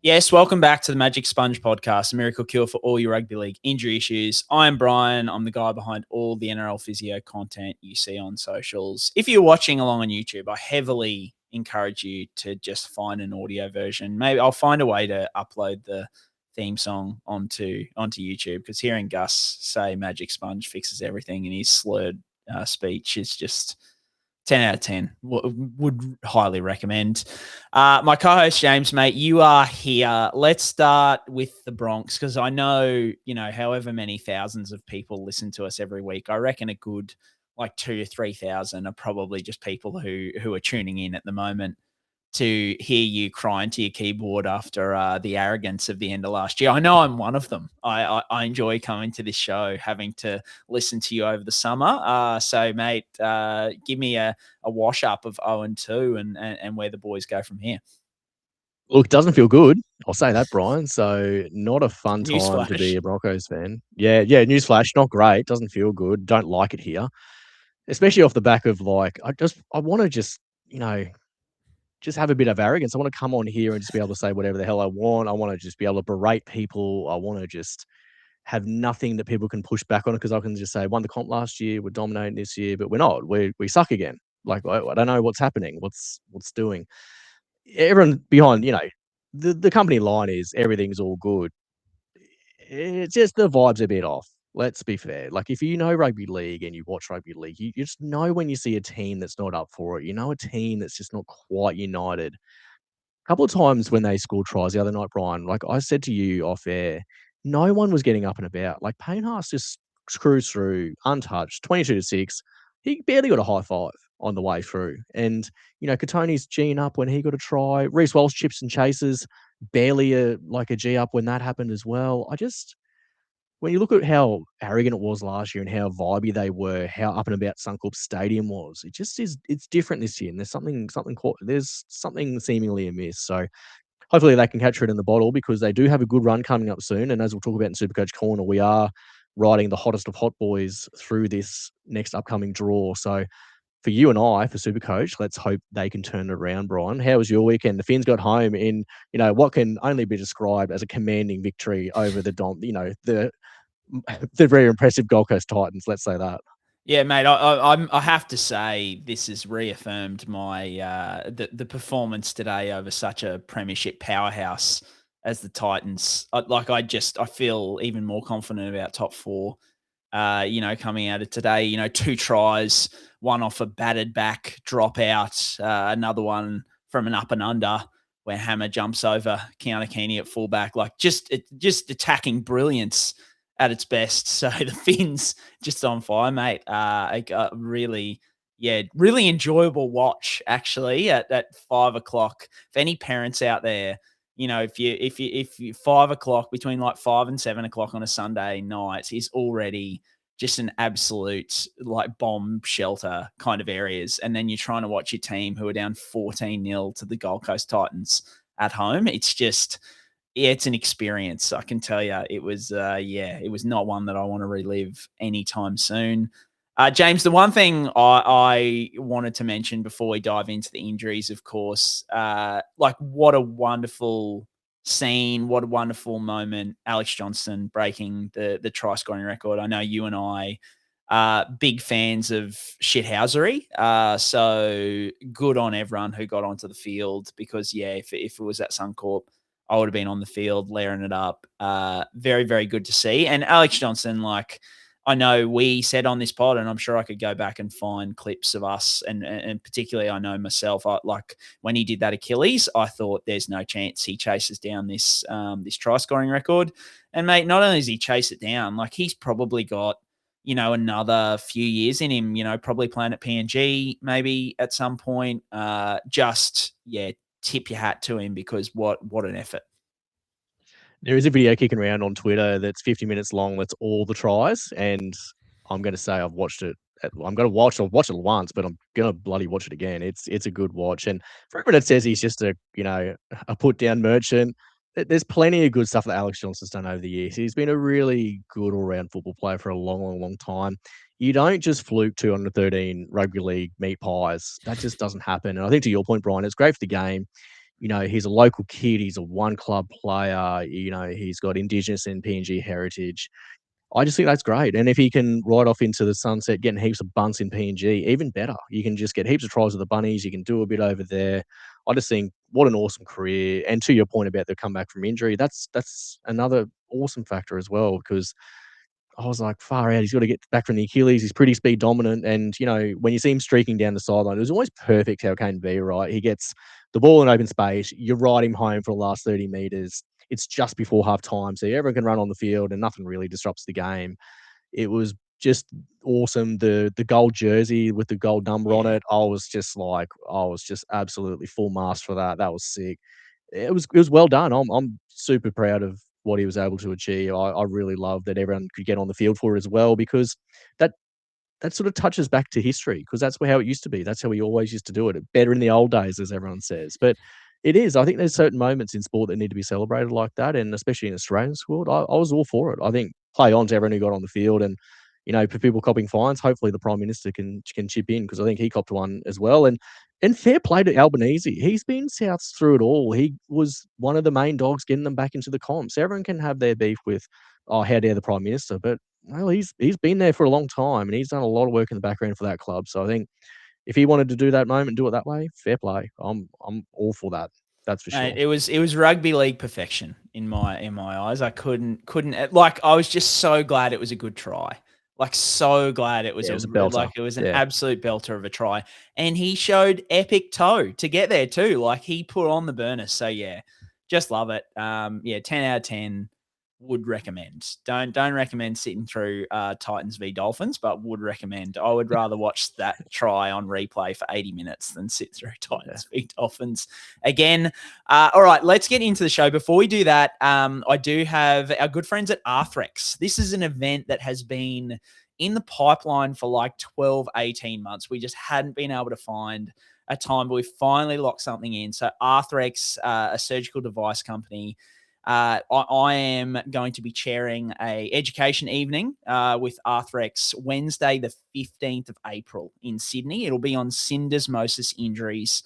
Yes, welcome back to the Magic Sponge podcast, a miracle cure for all your rugby league injury issues. I'm Brien. I'm the guy behind all the NRL Physio content you see on socials. If you're watching along on YouTube, I heavily encourage you to just find an audio version. Maybe I'll find a way to upload the theme song onto YouTube, because hearing Gus say Magic Sponge fixes everything in his slurred speech is just 10 out of 10. Would highly recommend. My co-host, James, mate, you are here. Let's start with the Broncos, because I know, however many thousands of people listen to us every week, I reckon a good 2,000 to 3,000 are probably just people who are tuning in at the moment to hear you crying to your keyboard after the arrogance of the end of last year. I know I'm one of them. I enjoy coming to this show, having to listen to you over the summer. So, mate, give me a wash up of 0-2 and where the boys go from here. Look, it doesn't feel good. I'll say that, Brian. So not a fun time Newsflash. To be a Broncos fan. Yeah, newsflash, not great. Doesn't feel good. Don't like it here. Especially off the back of I want to just have a bit of arrogance. I want to come on here and just be able to say whatever the hell I want. I want to just be able to berate people. I want to just have nothing that people can push back on, because I can just say, won the comp last year, we're dominating this year, but we're not. We suck again. I don't know what's happening. What's doing. Everyone behind, the company line is everything's all good. It's just the vibe's a bit off. Let's be fair. If you know rugby league and you watch rugby league, you just know when you see a team that's not up for it. You know a team that's just not quite united. A couple of times when they scored tries the other night, Brian, like I said to you off air, no one was getting up and about. Payne Haas just screws through, untouched, 22-6. He barely got a high five on the way through. And, Katoni's G'ing up when he got a try. Reece Walsh chips and chases, barely a G up when that happened as well. When you look at how arrogant it was last year and how vibey they were, how up and about Suncorp Stadium was, it's different this year. And there's something seemingly amiss. So hopefully they can capture it in the bottle, because they do have a good run coming up soon. And as we'll talk about in SuperCoach Corner, we are riding the hottest of hot boys through this next upcoming draw. So for you and I, for SuperCoach, let's hope they can turn it around, Brian. How was your weekend? The Finns got home in, what can only be described as a commanding victory over the very impressive Gold Coast Titans. Let's say that. Yeah, mate. I have to say this has reaffirmed my the performance today over such a premiership powerhouse as the Titans. I feel even more confident about top four. Coming out of today, 2 tries, one off a battered back dropout, another one from an up and under where Hammer jumps over Keanakini at fullback. Just attacking brilliance at its best. So the Finns just on fire, mate. Really enjoyable watch actually at 5 o'clock. If any parents out there, if you 5 o'clock, between 5 and 7 o'clock on a Sunday night is already just an absolute bomb shelter kind of areas. And then you're trying to watch your team who are down 14-0 to the Gold Coast Titans at home. It's just, it's an experience. I can tell you it was not one that I want to relive anytime soon. James, the one thing I wanted to mention before we dive into the injuries, of course, what a wonderful scene, what a wonderful moment, Alex Johnston breaking the try scoring record. I know you and I are big fans of shithousery, so good on everyone who got onto the field, because, if it was at Suncorp, I would have been on the field layering it up. Very, very good to see. And Alex Johnston, I know we said on this pod, and I'm sure I could go back and find clips of us, and particularly I know myself, when he did that Achilles, I thought there's no chance he chases down this try scoring record. And mate, not only does he chase it down, he's probably got, another few years in him, probably playing at PNG maybe at some point. Tip your hat to him, because what an effort. There is a video kicking around on Twitter that's 50 minutes long. That's all the tries. And I'm going to say I've watched it. I've watched it once, but I'm going to bloody watch it again. It's a good watch. And for everyone that says he's just a put down merchant, there's plenty of good stuff that Alex Johnston's done over the years. He's been a really good all-round football player for a long, long, long time. You don't just fluke 213 rugby league meat pies. That just doesn't happen. And I think to your point, Brian, it's great for the game. You know, he's a local kid. He's a one club player. You know, he's got Indigenous and PNG heritage. I just think that's great. And if he can ride off into the sunset, getting heaps of bunts in PNG, even better. You can just get heaps of tries with the bunnies. You can do a bit over there. I just think what an awesome career. And to your point about the comeback from injury, that's another awesome factor as well, because I was like, far out. He's got to get back from the Achilles. He's pretty speed dominant. And, you know, when you see him streaking down the sideline, it was always perfect how it can be, right? He gets the ball in open space. You ride him home for the last 30 meters. It's just before half time. So everyone can run on the field and nothing really disrupts the game. It was just awesome. The gold jersey with the gold number on it. I was just absolutely full mast for that. That was sick. It was well done. I'm super proud of what he was able to achieve. I really love that everyone could get on the field for it as well, because that sort of touches back to history, because that's how it used to be. That's how we always used to do it. Better in the old days, as everyone says. But it is. I think there's certain moments in sport that need to be celebrated like that, and especially in Australian sport, I was all for it. I think play on to everyone who got on the field, and you know, for people copping fines, hopefully the Prime Minister can chip in, because I think he copped one as well. And fair play to Albanese. He's been Souths through it all. He was one of the main dogs getting them back into the comps. Everyone can have their beef with, oh, how dare the Prime Minister, but well, he's been there for a long time, and he's done a lot of work in the background for that club. So I think if he wanted to do that moment, do it that way, fair play. I'm all for that. That's for Mate, sure. it was rugby league perfection in my eyes. I couldn't like, I was just so glad it was a good try. Like, so glad it was Yeah, it was a belter. it was an Yeah. absolute belter of a try. And he showed epic toe to get there too. Like, he put on the burner. So yeah, just love it. Yeah, 10 out of 10. Would recommend. Don't recommend sitting through Titans v Dolphins, but would recommend. I would rather watch that try on replay for 80 minutes than sit through Titans v Dolphins again. All right, let's get into the show. Before we do that, I do have our good friends at Arthrex. This is an event that has been in the pipeline for like 12, 18 months. We just hadn't been able to find a time, but we finally locked something in. So Arthrex, a surgical device company, I am going to be chairing a education evening with Arthrex Wednesday, the 15th of April in Sydney. It'll be on syndesmosis injuries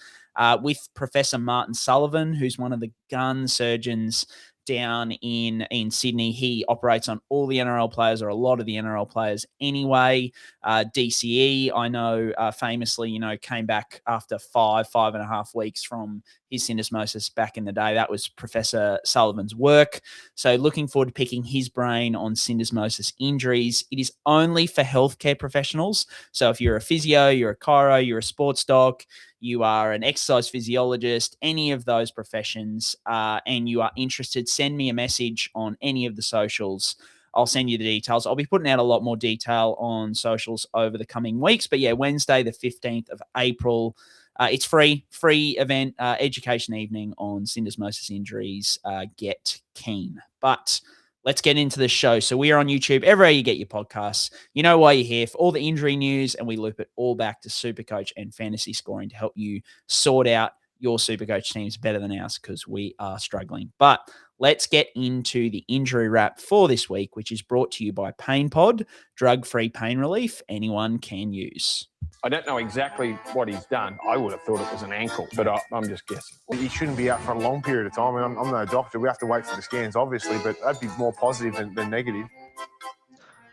with Professor Martin Sullivan, who's one of the gun surgeons down in Sydney. He operates on all the NRL players, or a lot of the NRL players anyway. DCE, I know, famously, you know, came back after 5.5 weeks from his syndesmosis back in the day. That was Professor Sullivan's work. So looking forward to picking his brain on syndesmosis injuries. It is only for healthcare professionals. So if you're a physio, you're a chiro, you're a sports doc, you are an exercise physiologist, any of those professions, and you are interested, send me a message on any of the socials. I'll send you the details. I'll be putting out a lot more detail on socials over the coming weeks. But yeah, Wednesday, the 15th of April, it's free event, education evening on syndesmosis injuries. Get keen. But let's get into the show. So we are on YouTube, everywhere you get your podcasts. You know why you're here, for all the injury news, and we loop it all back to SuperCoach and fantasy scoring to help you sort out your SuperCoach teams better than ours, because we are struggling. But let's get into the injury wrap for this week, which is brought to you by Pain Pod, drug-free pain relief anyone can use. I don't know exactly what he's done. I would have thought it was an ankle, but I'm just guessing. He shouldn't be out for a long period of time. I'm no doctor. We have to wait for the scans, obviously, but that'd be more positive than negative.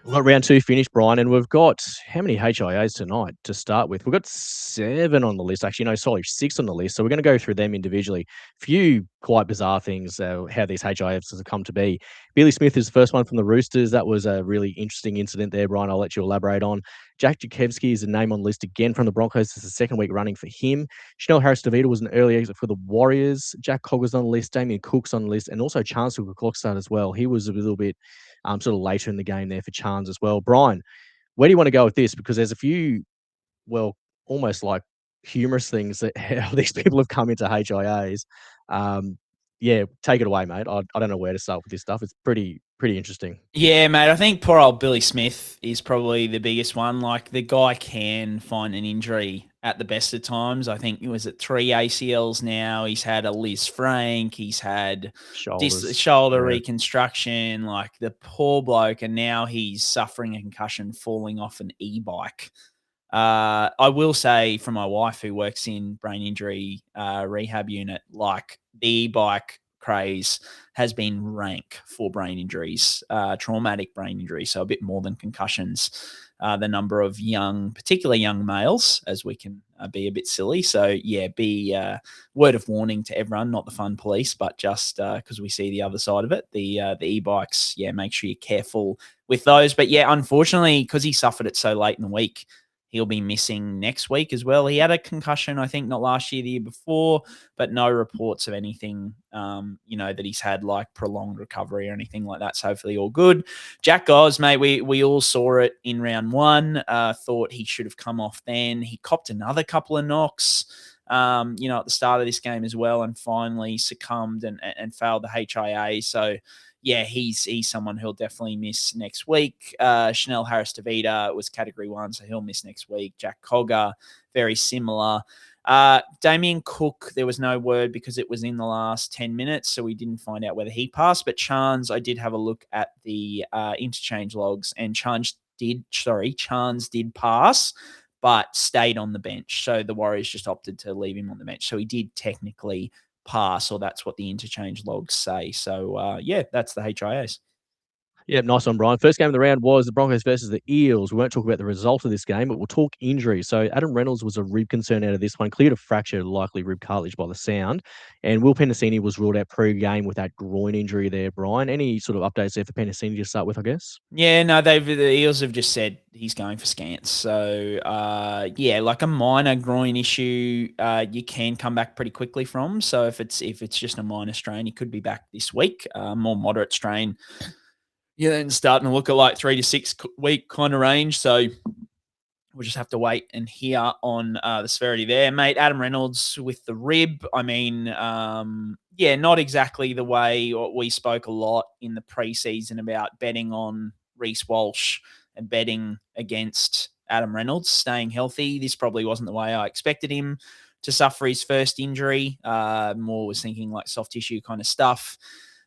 We've got round 2 finished, Brian, and we've got how many HIAs tonight to start with? We've got 7 on the list. Actually, no, sorry, 6 on the list. So we're going to go through them individually. Few quite bizarre things, how these HIAs have come to be. Billy Smith is the first one from the Roosters. That was a really interesting incident there, Brian. I'll let you elaborate on. Jack Gosiewski is a name on the list again from the Broncos. It's the second week running for him. Chanel Harris-Tavita was an early exit for the Warriors. Jack Cogger's on the list. Damien Cook's on the list. And also Charnze took a Klokstad as well. He was a little bit sort of later in the game there for Charnze as well. Brien, where do you want to go with this? Because there's a few, well, almost like humorous things that how these people have come into HIAs. Yeah, take it away, mate. I don't know where to start with this stuff. It's pretty interesting. Yeah, mate. I think poor old Billy Smith is probably the biggest one. Like, the guy can find an injury at the best of times. I think he was at 3 ACLs now. He's had a Liz Frank. He's had shoulder reconstruction. Like, the poor bloke, and now he's suffering a concussion falling off an e-bike. I will say from my wife who works in brain injury rehab unit, like the e-bike craze has been rank for brain injuries, traumatic brain injuries, so a bit more than concussions. The number of particularly young males, as we can be a bit silly. So yeah, be word of warning to everyone, not the fun police, but just because we see the other side of it, the e-bikes. Yeah, make sure you're careful with those. But yeah, unfortunately, because he suffered it so late in the week, he'll be missing next week as well. He had a concussion, I think, not last year, the year before, but no reports of anything, that he's had like prolonged recovery or anything like that. So hopefully all good. Jack Gos, mate, we all saw it in round one. Thought he should have come off then. He copped another couple of knocks, at the start of this game as well, and finally succumbed and failed the HIA. So yeah, he's someone who'll definitely miss next week. Chanel Harris Tavita was category 1, so he'll miss next week. Jack Cogger, very similar. Damien Cook, there was no word because it was in the last 10 minutes, so we didn't find out whether he passed. But Charnze, I did have a look at the interchange logs, and Charnze did pass, but stayed on the bench. So the Warriors just opted to leave him on the bench. So he did technically pass, or that's what the interchange logs say. So that's the HIAs. Yeah, nice one, Brian. First game of the round was the Broncos versus the Eels. We won't talk about the result of this game, but we'll talk injury. So Adam Reynolds was a rib concern out of this one, cleared a fracture, likely rib cartilage by the sound. And Will Penisini was ruled out pre-game with that groin injury there, Brian. Any sort of updates there for Penisini to start with, I guess? Yeah, no, the Eels have just said he's going for scans. So, like a minor groin issue, you can come back pretty quickly from. So if it's just a minor strain, he could be back this week. More moderate strain, then starting to look at like 3 to 6 week kind of range. So we'll just have to wait and hear on the severity there. Mate, Adam Reynolds with the rib. I mean, not exactly the way we spoke a lot in the preseason about betting on Reece Walsh and betting against Adam Reynolds staying healthy. This probably wasn't the way I expected him to suffer his first injury. More was thinking like soft tissue kind of stuff.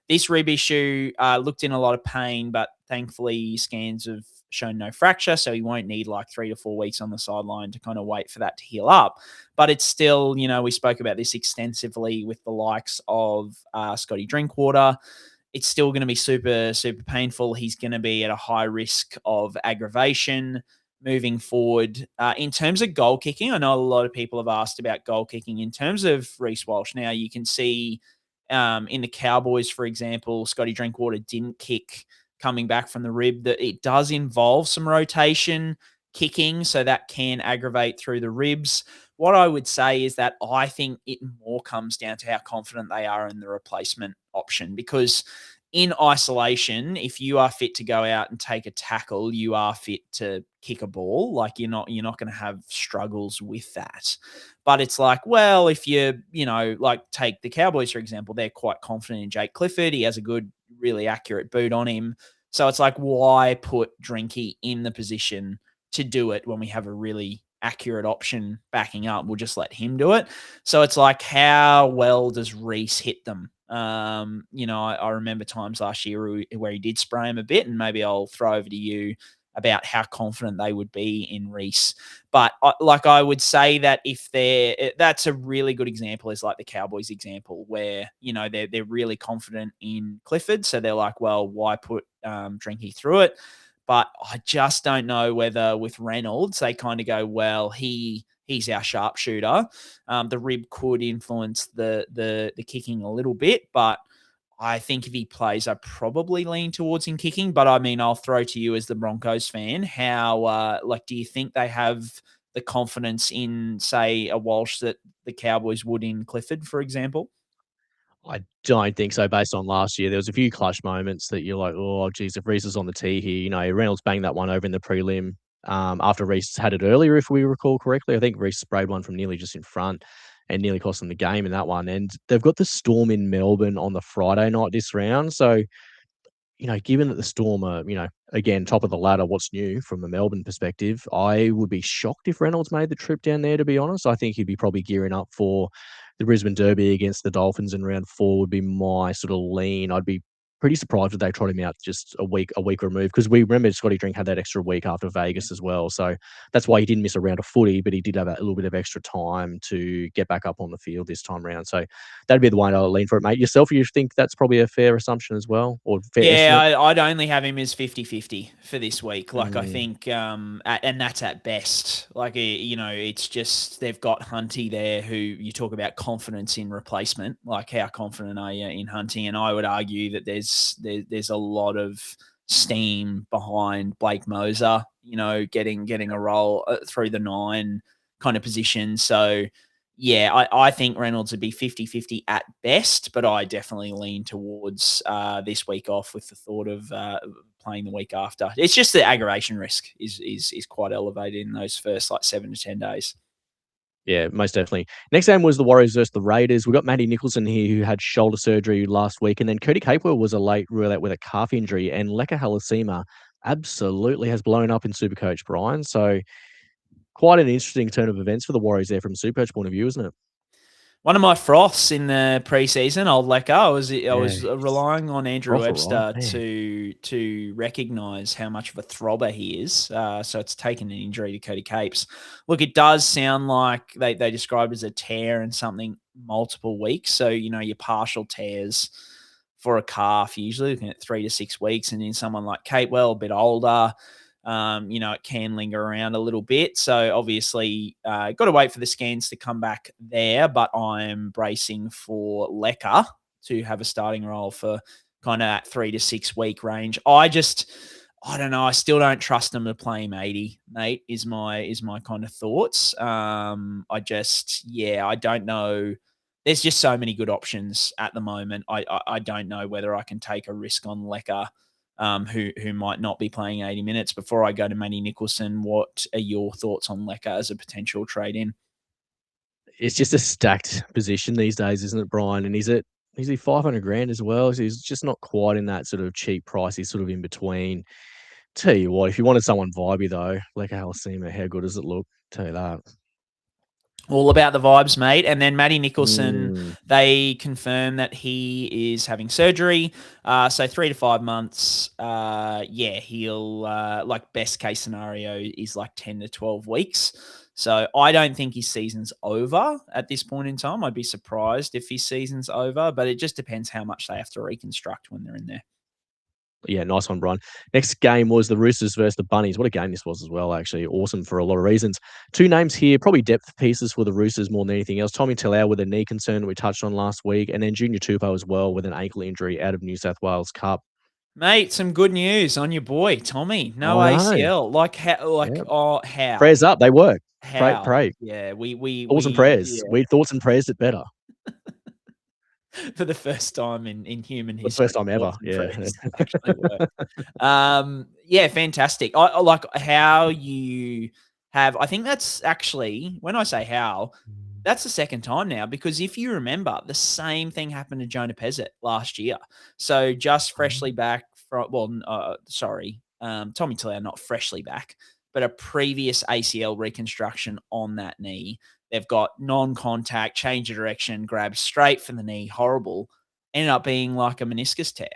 This rib issue looked in a lot of pain, but thankfully scans have shown no fracture, so he won't need like 3 to 4 weeks on the sideline to kind of wait for that to heal up. But it's still, we spoke about this extensively with the likes of Scotty Drinkwater. It's still going to be super, super painful. He's going to be at a high risk of aggravation moving forward. In terms of goal kicking, I know a lot of people have asked about goal kicking in terms of Reece Walsh. Now you can see in the Cowboys, for example, Scotty Drinkwater didn't kick coming back from the rib. That it does involve some rotation kicking, so that can aggravate through the ribs. What I would say is that I think it more comes down to how confident they are in the replacement option, because in isolation, if you are fit to go out and take a tackle, you are fit to kick a ball. Like you're not going to have struggles with that. But it's like, well, if like take the Cowboys, for example, they're quite confident in Jake Clifford. He has a good, really accurate boot on him. So it's like, why put Drinky in the position to do it when we have a really accurate option backing up? We'll just let him do it. So it's like, how well does Reece hit them? I remember times last year where he did spray him a bit, and maybe I'll throw over to you about how confident they would be in Reece. But I would say that that's a really good example, is like the Cowboys example where, they're really confident in Clifford. So they're like, well, why put Drinky through it? But I just don't know whether with Reynolds, they kind of go, well, he's our sharpshooter. The rib could influence the kicking a little bit, but I think if he plays, I probably lean towards him kicking. But I mean, I'll throw to you as the Broncos fan, how do you think they have the confidence in, say, a Walsh that the Cowboys would in Clifford, for example? I don't think so. Based on last year, there was a few clutch moments that you're like, oh, geez, if Reece is on the tee here, Reynolds banged that one over in the prelim after Reece had it earlier, if we recall correctly. I think Reece sprayed one from nearly just in front and nearly cost them the game in that one. And they've got the Storm in Melbourne on the Friday night this round. So, given that the Storm are, again, top of the ladder, what's new from a Melbourne perspective, I would be shocked if Reynolds made the trip down there, to be honest. I think he'd be probably gearing up for the Brisbane Derby against the Dolphins in round 4 would be my sort of lean. I'd be pretty surprised that they trot him out just a week removed, because we remember Scotty Drink had that extra week after Vegas as well. So that's why he didn't miss a round of footy, but he did have a little bit of extra time to get back up on the field this time round. So that'd be the one I'll lean for it, mate. Yourself, you think that's probably a fair assumption as well, or fair estimate? I'd only have him as 50-50 for this week. Like, I think, and that's at best. Like, it's just they've got Hunty there, who you talk about confidence in replacement. Like, how confident are you in Hunty? And I would argue that there's a lot of steam behind Blake Moser, getting a role through the 9 kind of position. So, yeah, I think Reynolds would be 50-50 at best, but I definitely lean towards this week off with the thought of playing the week after. It's just the aggravation risk is quite elevated in those first 7 to 10 days. Yeah, most definitely. Next game was the Warriors versus the Raiders. We've got Matty Nicholson here, who had shoulder surgery last week, and then Cody Capewell was a late rule out with a calf injury, and Leka Halasima absolutely has blown up in SuperCoach, Brien. So quite an interesting turn of events for the Warriors there from a SuperCoach point of view, isn't it? One of my froths in the preseason, old Leka, I was relying on Andrew Webster to recognise how much of a throbber he is. So it's taken an injury to Cody Capes. Look, it does sound like they describe it as a tear and something multiple weeks. So, your partial tears for a calf, usually looking at 3 to 6 weeks. And in someone like Capewell, a bit older, it can linger around a little bit. So obviously, got to wait for the scans to come back there. But I'm bracing for Leka to have a starting role for kind of that 3 to 6 week range. I don't know. I still don't trust them to play him 80, mate, is my kind of thoughts. I don't know. There's just so many good options at the moment. I don't know whether I can take a risk on Leka, who might not be playing 80 minutes. Before I go to Matty Nicholson, what are your thoughts on Leka as a potential trade-in? It's just a stacked position these days, isn't it, Brien? And he's at 500 grand as well. So he's just not quite in that sort of cheap price. He's sort of in between. Tell you what, if you wanted someone vibey though, Leka Halasima, how good does it look? Tell you that. All about the vibes, mate. And then Matty Nicholson, they confirm that he is having surgery. So 3 to 5 months. He'll best case scenario is 10 to 12 weeks. So I don't think his season's over at this point in time. I'd be surprised if his season's over, but it just depends how much they have to reconstruct when they're in there. Yeah, nice one, Brian. Next game was the Roosters versus the Bunnies. What a game this was as well, actually. Awesome for a lot of reasons. 2 names here, probably depth pieces for the Roosters more than anything else. Tommy Talau with a knee concern we touched on last week, and then Junior Tupou as well with an ankle injury out of New South Wales Cup. Mate, some good news on your boy, Tommy. No ACL. How? Prayers up. They work. How? Pray. Yeah, thoughts and prayers. Yeah. We thoughts and prayers it better. For the first time in human history. The first time ever, yeah. Fantastic. I like how you have, I think that's actually, when I say how, that's the second time now, because if you remember, the same thing happened to Jonah Pezzett last year. So just freshly back from, Tommy Talau, not freshly back, but a previous ACL reconstruction on that knee. They've got non-contact, change of direction, grab straight for the knee, horrible. Ended up being like a meniscus tear.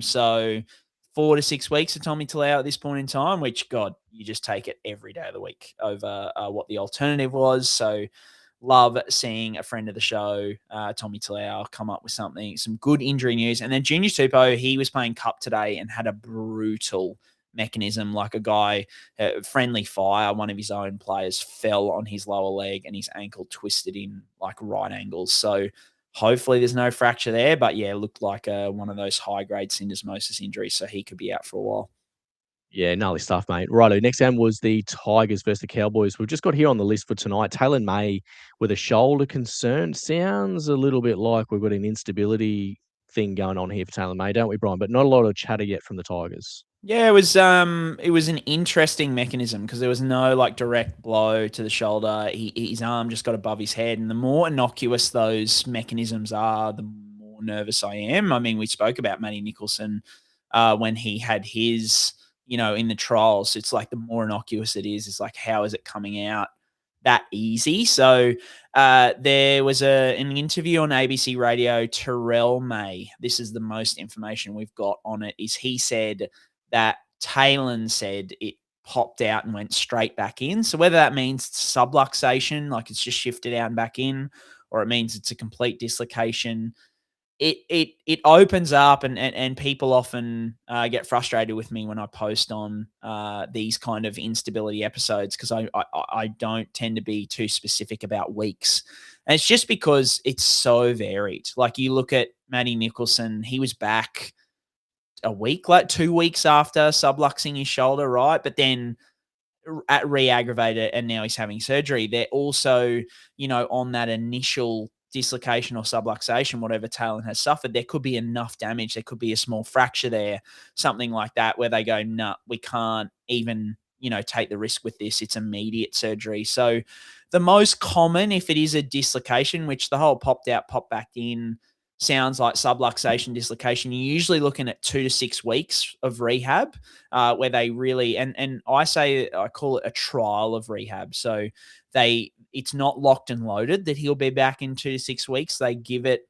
So 4 to 6 weeks of Tommy Talau at this point in time, which, God, you just take it every day of the week over what the alternative was. So love seeing a friend of the show, Tommy Talau, come up with some good injury news. And then Junior Tupou, he was playing Cup today and had a brutal mechanism, like a guy, friendly fire, one of his own players fell on his lower leg and his ankle twisted in right angles. So hopefully there's no fracture there, but yeah, it looked like one of those high-grade syndesmosis injuries, so he could be out for a while. Yeah, gnarly stuff, mate. Righto, next game was the Tigers versus the Cowboys. We've just got here on the list for tonight, Taylan May with a shoulder concern. Sounds a little bit like we've got an instability thing going on here for Taylan May, don't we, Brian? But not a lot of chatter yet from the Tigers. Yeah, it was an interesting mechanism because there was no direct blow to the shoulder. His arm just got above his head, and the more innocuous those mechanisms are, the more nervous I am. I mean, we spoke about Matty Nicholson when he had his, in the trials. It's like the more innocuous it is, it's like, how is it coming out? that easy. So there was an interview on ABC Radio, Taylan May. This is the most information we've got on it, is he said that Taylan said it popped out and went straight back in. So whether that means subluxation, like it's just shifted out and back in, or it means it's a complete dislocation, it opens up, and people often get frustrated with me when I post on these kind of instability episodes, because I don't tend to be too specific about weeks. And it's just because it's so varied. Like you look at Matty Nicholson, he was back a week, like 2 weeks after subluxing his shoulder, right? But then re-aggravated, and now he's having surgery. They're also, on that initial dislocation or subluxation, whatever Taylan has suffered, there could be enough damage. There could be a small fracture there, something like that, where they go, nah, we can't even, take the risk with this. It's immediate surgery. So the most common, if it is a dislocation, which the whole popped out, popped back in, sounds like subluxation, dislocation, you're usually looking at 2 to 6 weeks of rehab, where they really, and I call it a trial of rehab. So it's not locked and loaded that he'll be back in 2 to 6 weeks. They give it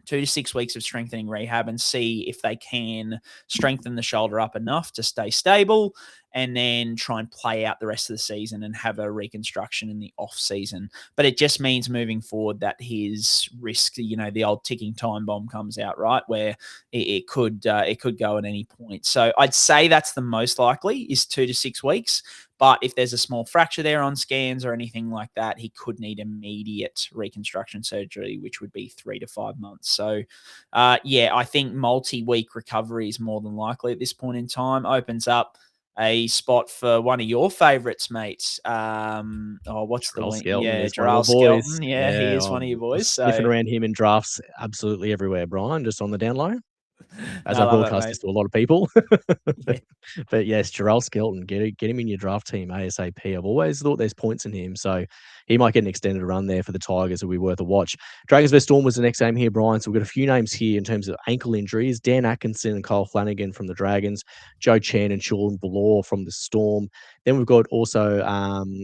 2 to 6 weeks of strengthening rehab and see if they can strengthen the shoulder up enough to stay stable, and then try and play out the rest of the season and have a reconstruction in the off season. But it just means moving forward that his risk, the old ticking time bomb comes out, right, where it could go at any point. So I'd say that's the most likely, is 2 to 6 weeks. But if there's a small fracture there on scans or anything like that, he could need immediate reconstruction surgery, which would be 3 to 5 months. So, I think multi-week recovery is more than likely at this point in time. Opens up a spot for one of your favourites, mate. What's the link? Yeah, Jarrell Skelton. Yeah, he is one of your boys. Sniffing around him in drafts absolutely everywhere, Brien, just on the down low. As I I broadcast this to a lot of people. Yeah. But yes, Jarrell Skelton, get him in your draft team ASAP. I've always thought there's points in him, so he might get an extended run there for the Tigers. It'll be worth a watch. Dragons vs Storm was the next game here, Brian. So we've got a few names here in terms of ankle injuries. Dan Atkinson and Kyle Flanagan from the Dragons, Joe Chan and Sean Ballor from the Storm. Then we've got also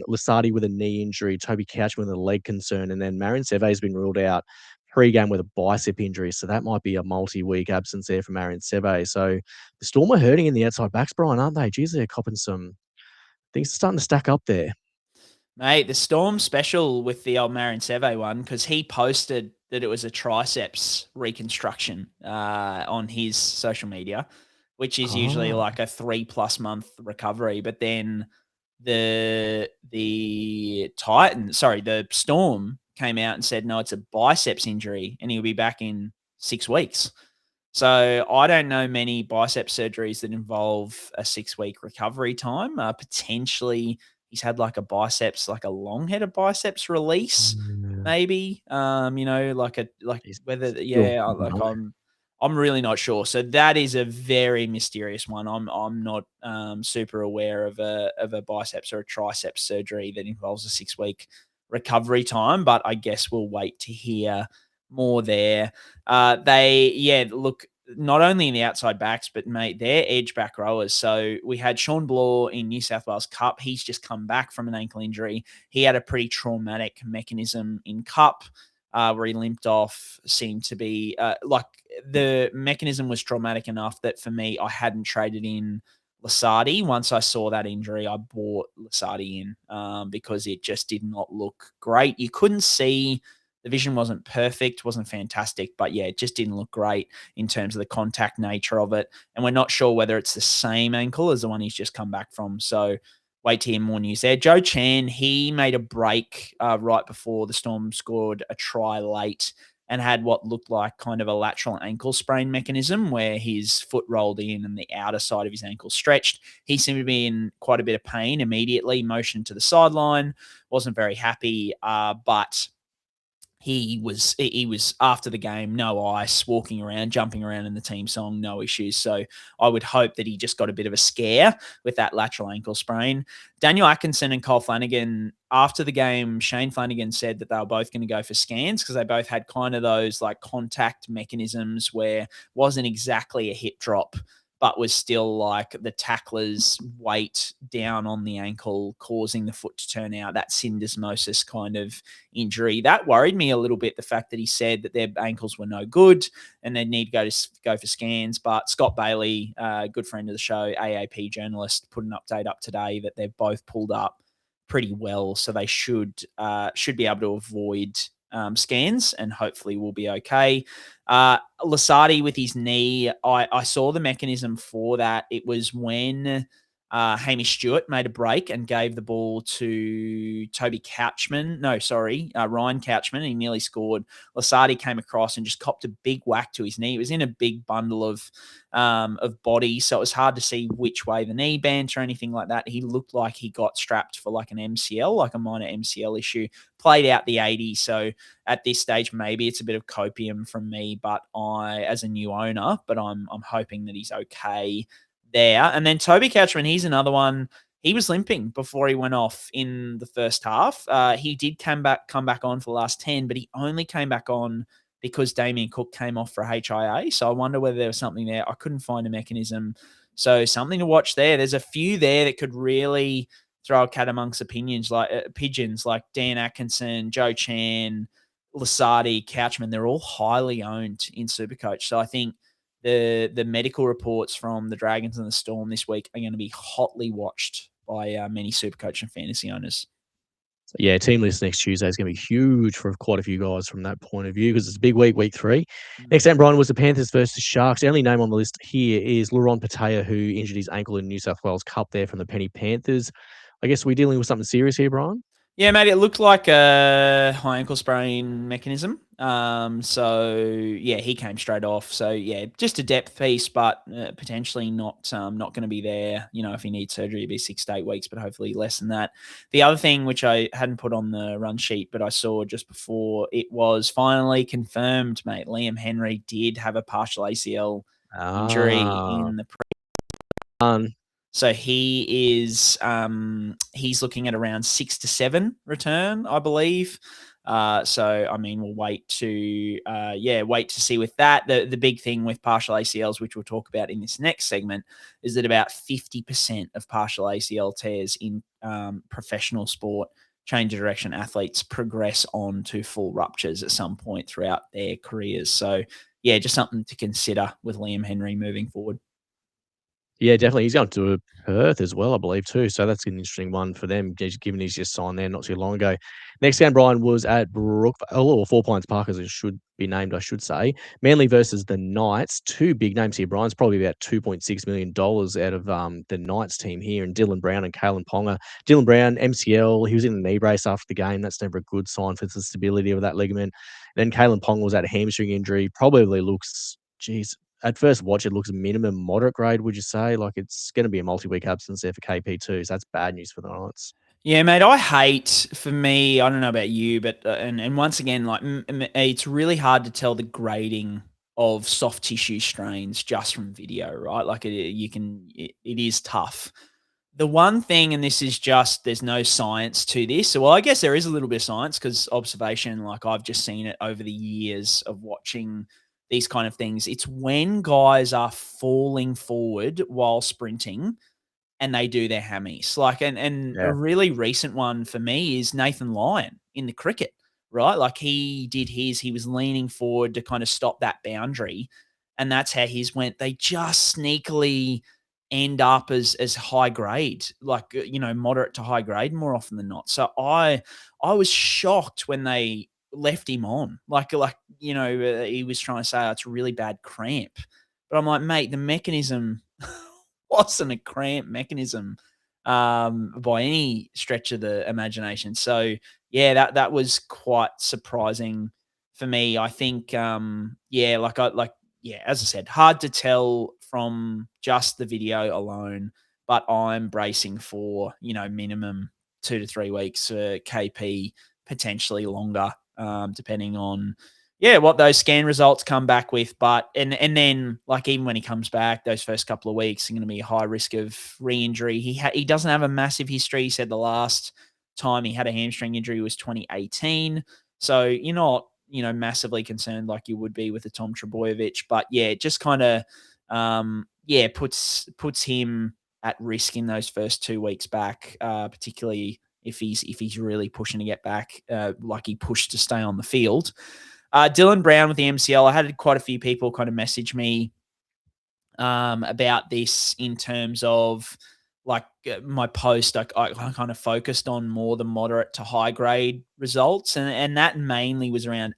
Lisati with a knee injury, Toby Couchman with a leg concern, and then Marion Seve has been ruled out pre-game with a bicep injury. So that might be a multi-week absence there for Marion Seve. So the Storm are hurting in the outside backs, Brian, aren't they? Geez, they're copping some things starting to stack up there. Mate, the Storm special with the old Marion Seve one, because he posted that it was a triceps reconstruction on his social media, which is usually like a 3+ month recovery. But then the Storm came out and said, no, it's a biceps injury and he'll be back in 6 weeks. So I don't know many bicep surgeries that involve a 6-week recovery time. Potentially he's had like a long-headed biceps release, maybe. I'm really not sure. So that is a very mysterious one. I'm not super aware of a biceps or a triceps surgery that involves a 6-week recovery time, but I guess we'll wait to hear more there. Look, not only in the outside backs, but mate, they're edge back rowers. So we had Sean Ballor in New South Wales Cup. He's just come back from an ankle injury. He had a pretty traumatic mechanism in Cup where he limped off. Seemed to be the mechanism was traumatic enough that for me, I hadn't traded in Lisati. Once I saw that injury, I bought Lisati in because it just did not look great. You couldn't see, the vision wasn't perfect, wasn't fantastic, but yeah, it just didn't look great in terms of the contact nature of it. And we're not sure whether it's the same ankle as the one he's just come back from. So wait to hear more news there. Joe Chan, he made a break right before the Storm scored a try late and had what looked like kind of a lateral ankle sprain mechanism where his foot rolled in and the outer side of his ankle stretched. He seemed to be in quite a bit of pain immediately, motioned to the sideline, wasn't very happy, but he was after the game, no ice, walking around, jumping around in the team song, no issues. So I would hope that he just got a bit of a scare with that lateral ankle sprain. Daniel Atkinson and Kyle Flanagan, after the game, Shane Flanagan said that they were both going to go for scans because they both had kind of those like contact mechanisms where it wasn't exactly a hip drop, but was still like the tackler's weight down on the ankle, causing the foot to turn out, that syndesmosis kind of injury. That worried me a little bit, the fact that he said that their ankles were no good and they'd need to go for scans. But Scott Bailey, good friend of the show, AAP journalist, put an update up today that they've both pulled up pretty well. So they should be able to avoid scans and hopefully will be okay. Lisati with his knee, I saw the mechanism for that. It was when Hamish Stewart made a break and gave the ball to Toby Couchman. No, sorry, Ryan Couchman. He nearly scored. Lisati came across and just copped a big whack to his knee. It was in a big bundle of body, so it was hard to see which way the knee bent or anything like that. He looked like he got strapped for like an MCL, like a minor MCL issue. Played out the 80, so at this stage, maybe it's a bit of copium from me, but as a new owner, but I'm hoping that he's okay there. And then Toby Couchman, he's another one. He was limping before he went off in the first half. He did come back on for the last 10, but he only came back on because Damien Cook came off for HIA. So I wonder whether there was something there. I couldn't find a mechanism. So something to watch there. There's a few there that could really throw a cat amongst pigeons, like Dan Atkinson, Joe Chan, Lisati, Couchman. They're all highly owned in SuperCoach. So I think the medical reports from the Dragons and the Storm this week are going to be hotly watched by many SuperCoach and fantasy owners. So yeah, team list next Tuesday is going to be huge for quite a few guys from that point of view because it's a big week 3. Next game, Brien, was the Panthers versus Sharks. The only name on the list here is Luron Patea, who injured his ankle in New South Wales Cup there from the Penny Panthers. I guess we're dealing with something serious here, Brien? Yeah, mate, it looked like a high ankle sprain mechanism. So yeah, he came straight off. So yeah, just a depth piece, but potentially not going to be there. You know, if he needs surgery, it'd be 6 to 8 weeks, but hopefully less than that. The other thing, which I hadn't put on the run sheet, but I saw just before, it was finally confirmed, mate. Liam Henry did have a partial ACL injury in the So he is he's looking at around 6 to 7 return, I believe. So I mean, we'll wait to see with that. The big thing with partial ACLs, which we'll talk about in this next segment, is that about 50% of partial ACL tears in professional sport, change of direction athletes, progress on to full ruptures at some point throughout their careers. So yeah, just something to consider with Liam Henry moving forward. Yeah, definitely. He's going to Perth as well, I believe, too. So that's an interesting one for them, given he's just signed there not too long ago. Next game, Brien, was at Brookvale, or 4 Pines Park, as it should be named, I should say. Manly versus the Knights. 2 big names here, Brien. It's probably about $2.6 million out of the Knights team here, and Dylan Brown and Kalyn Ponga. Dylan Brown, MCL, he was in the knee brace after the game. That's never a good sign for the stability of that ligament. Then Kalyn Ponga was at a hamstring injury. Probably looks, at first watch, it looks minimum moderate grade, would you say? Like, it's going to be a multi-week absence there for KP2, so that's bad news for the Knights. Yeah, mate, I don't know about you, but and once again, like it's really hard to tell the grading of soft tissue strains just from video, right? Like it is tough. The one thing, and this is just, there's no science to this. So, well, I guess there is a little bit of science because observation, like I've just seen it over the years of watching these kind of things. It's when guys are falling forward while sprinting and they do their hammies. Like, and a really recent one for me is Nathan Lyon in the cricket, right? Like he was leaning forward to kind of stop that boundary. And that's how his went. They just sneakily end up as high grade, like, you know, moderate to high grade more often than not. So I was shocked when they left him on, like you know, he was trying to say, it's a really bad cramp, but I'm like, mate, the mechanism wasn't a cramp mechanism by any stretch of the imagination. So yeah, that was quite surprising for me. I think as I said, hard to tell from just the video alone, but I'm bracing for, you know, minimum 2 to 3 weeks for KP, potentially longer, depending on what those scan results come back with. But and then, like, even when he comes back, those first couple of weeks are going to be a high risk of re-injury. He doesn't have a massive history. He said the last time he had a hamstring injury was 2018. So you're not, you know, massively concerned like you would be with a Tom Trbojevic. But yeah, just kind of puts him at risk in those first 2 weeks back, particularly if he's really pushing to get back, like he pushed to stay on the field. Dylan Brown with the MCL, I had quite a few people kind of message me about this in terms of my post. I kind of focused on more the moderate to high grade results, and that mainly was around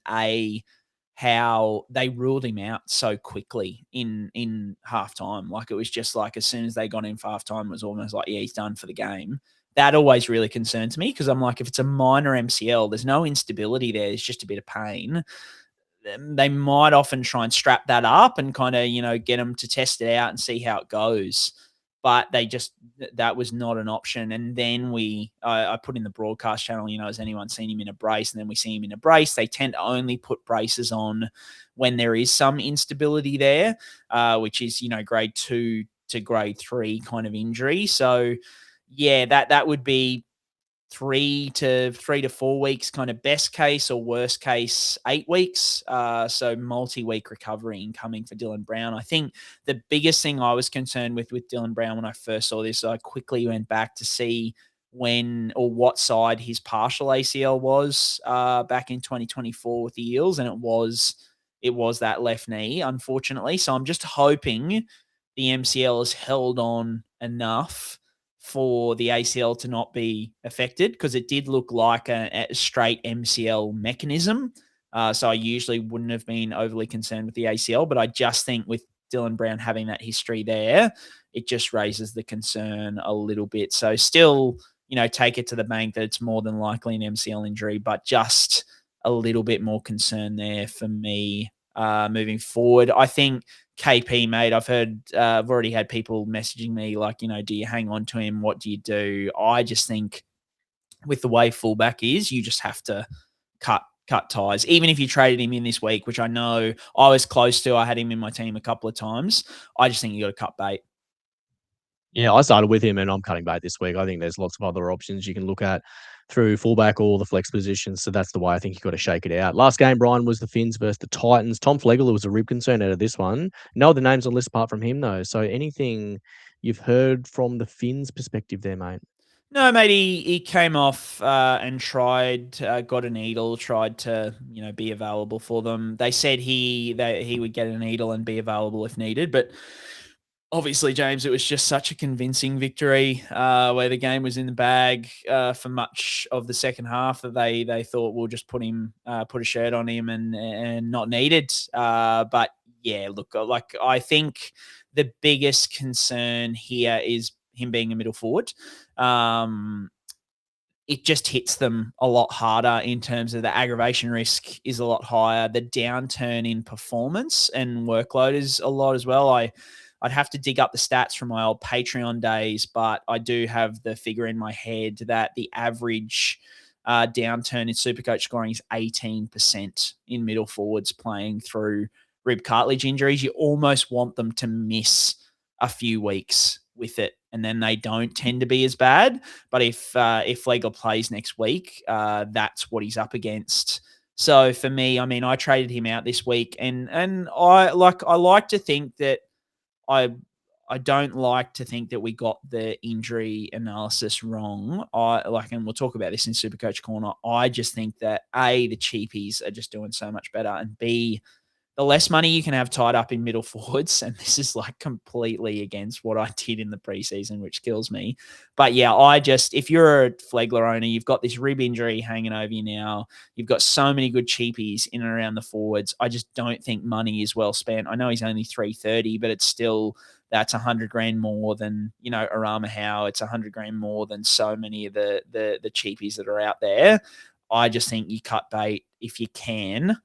how they ruled him out so quickly in halftime. Like, it was just like as soon as they got in for halftime, it was almost like, yeah, he's done for the game. That always really concerns me, because I'm like, if it's a minor MCL, there's no instability there. It's just a bit of pain. They might often try and strap that up and kind of, get them to test it out and see how it goes. But that was not an option. And then I put in the broadcast channel, has anyone seen him in a brace? And then we see him in a brace. They tend to only put braces on when there is some instability there, which is, grade 2 to grade 3 kind of injury. So yeah, that would be 3 to 4 weeks, kind of best case, or worst case 8 weeks. So multi-week recovery incoming for Dylan Brown. I think the biggest thing I was concerned with Dylan Brown when I first saw this, I quickly went back to see when or what side his partial ACL was back in 2024 with the Eels, and it was that left knee, unfortunately. So I'm just hoping the MCL has held on enough for the ACL to not be affected, because it did look like a straight MCL mechanism. So I usually wouldn't have been overly concerned with the ACL, but I just think with Dylan Brown having that history there, it just raises the concern a little bit. So still, take it to the bank that it's more than likely an MCL injury, but just a little bit more concern there for me moving forward. I think KP, mate, I've already had people messaging me like, do you hang on to him? What do you do? I just think with the way fullback is, you just have to cut ties. Even if you traded him in this week, which I know I was close to, I had him in my team a couple of times. I just think you got to cut bait. Yeah, I started with him and I'm cutting bait this week. I think there's lots of other options you can look at through fullback or the flex positions. So that's the way I think you've got to shake it out. Last game, Brien, was the Finns versus the Titans. Tom Flegler was a rib concern out of this one. No other names on the list apart from him, though. So anything you've heard from the Finns' perspective there, mate? No, mate, he came off and got a needle, tried to, be available for them. They said he would get a needle and be available if needed, but obviously, James, it was just such a convincing victory where the game was in the bag for much of the second half that they thought we'll just put a shirt on him and not needed. But yeah, look, I think the biggest concern here is him being a middle forward. It just hits them a lot harder in terms of the aggravation risk is a lot higher. The downturn in performance and workload is a lot as well. I'd have to dig up the stats from my old Patreon days, but I do have the figure in my head that the average downturn in SuperCoach scoring is 18% in middle forwards playing through rib cartilage injuries. You almost want them to miss a few weeks with it, and then they don't tend to be as bad. But if Flegler plays next week, that's what he's up against. So for me, I mean, I traded him out this week, and I like to think that I don't like to think that we got the injury analysis wrong. And we'll talk about this in SuperCoach Corner. I just think that A, the cheapies are just doing so much better, and B, the less money you can have tied up in middle forwards, and this is completely against what I did in the preseason, which kills me. But yeah, if you're a Flegler owner, you've got this rib injury hanging over you now. You've got so many good cheapies in and around the forwards. I just don't think money is well spent. I know he's only 330, but it's still, that's $100,000 more than, Arama Howe. It's $100,000 more than so many of the cheapies that are out there. I just think you cut bait if you can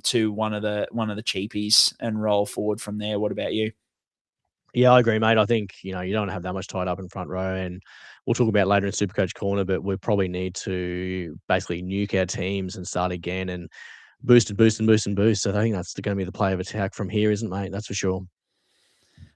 to one of the cheapies and roll forward from there. What about you? Yeah, I agree, mate. I think, you don't have that much tied up in front row, and we'll talk about later in SuperCoach Corner, but we probably need to basically nuke our teams and start again and boost. So I think that's going to be the play of attack from here, isn't it, mate? That's for sure.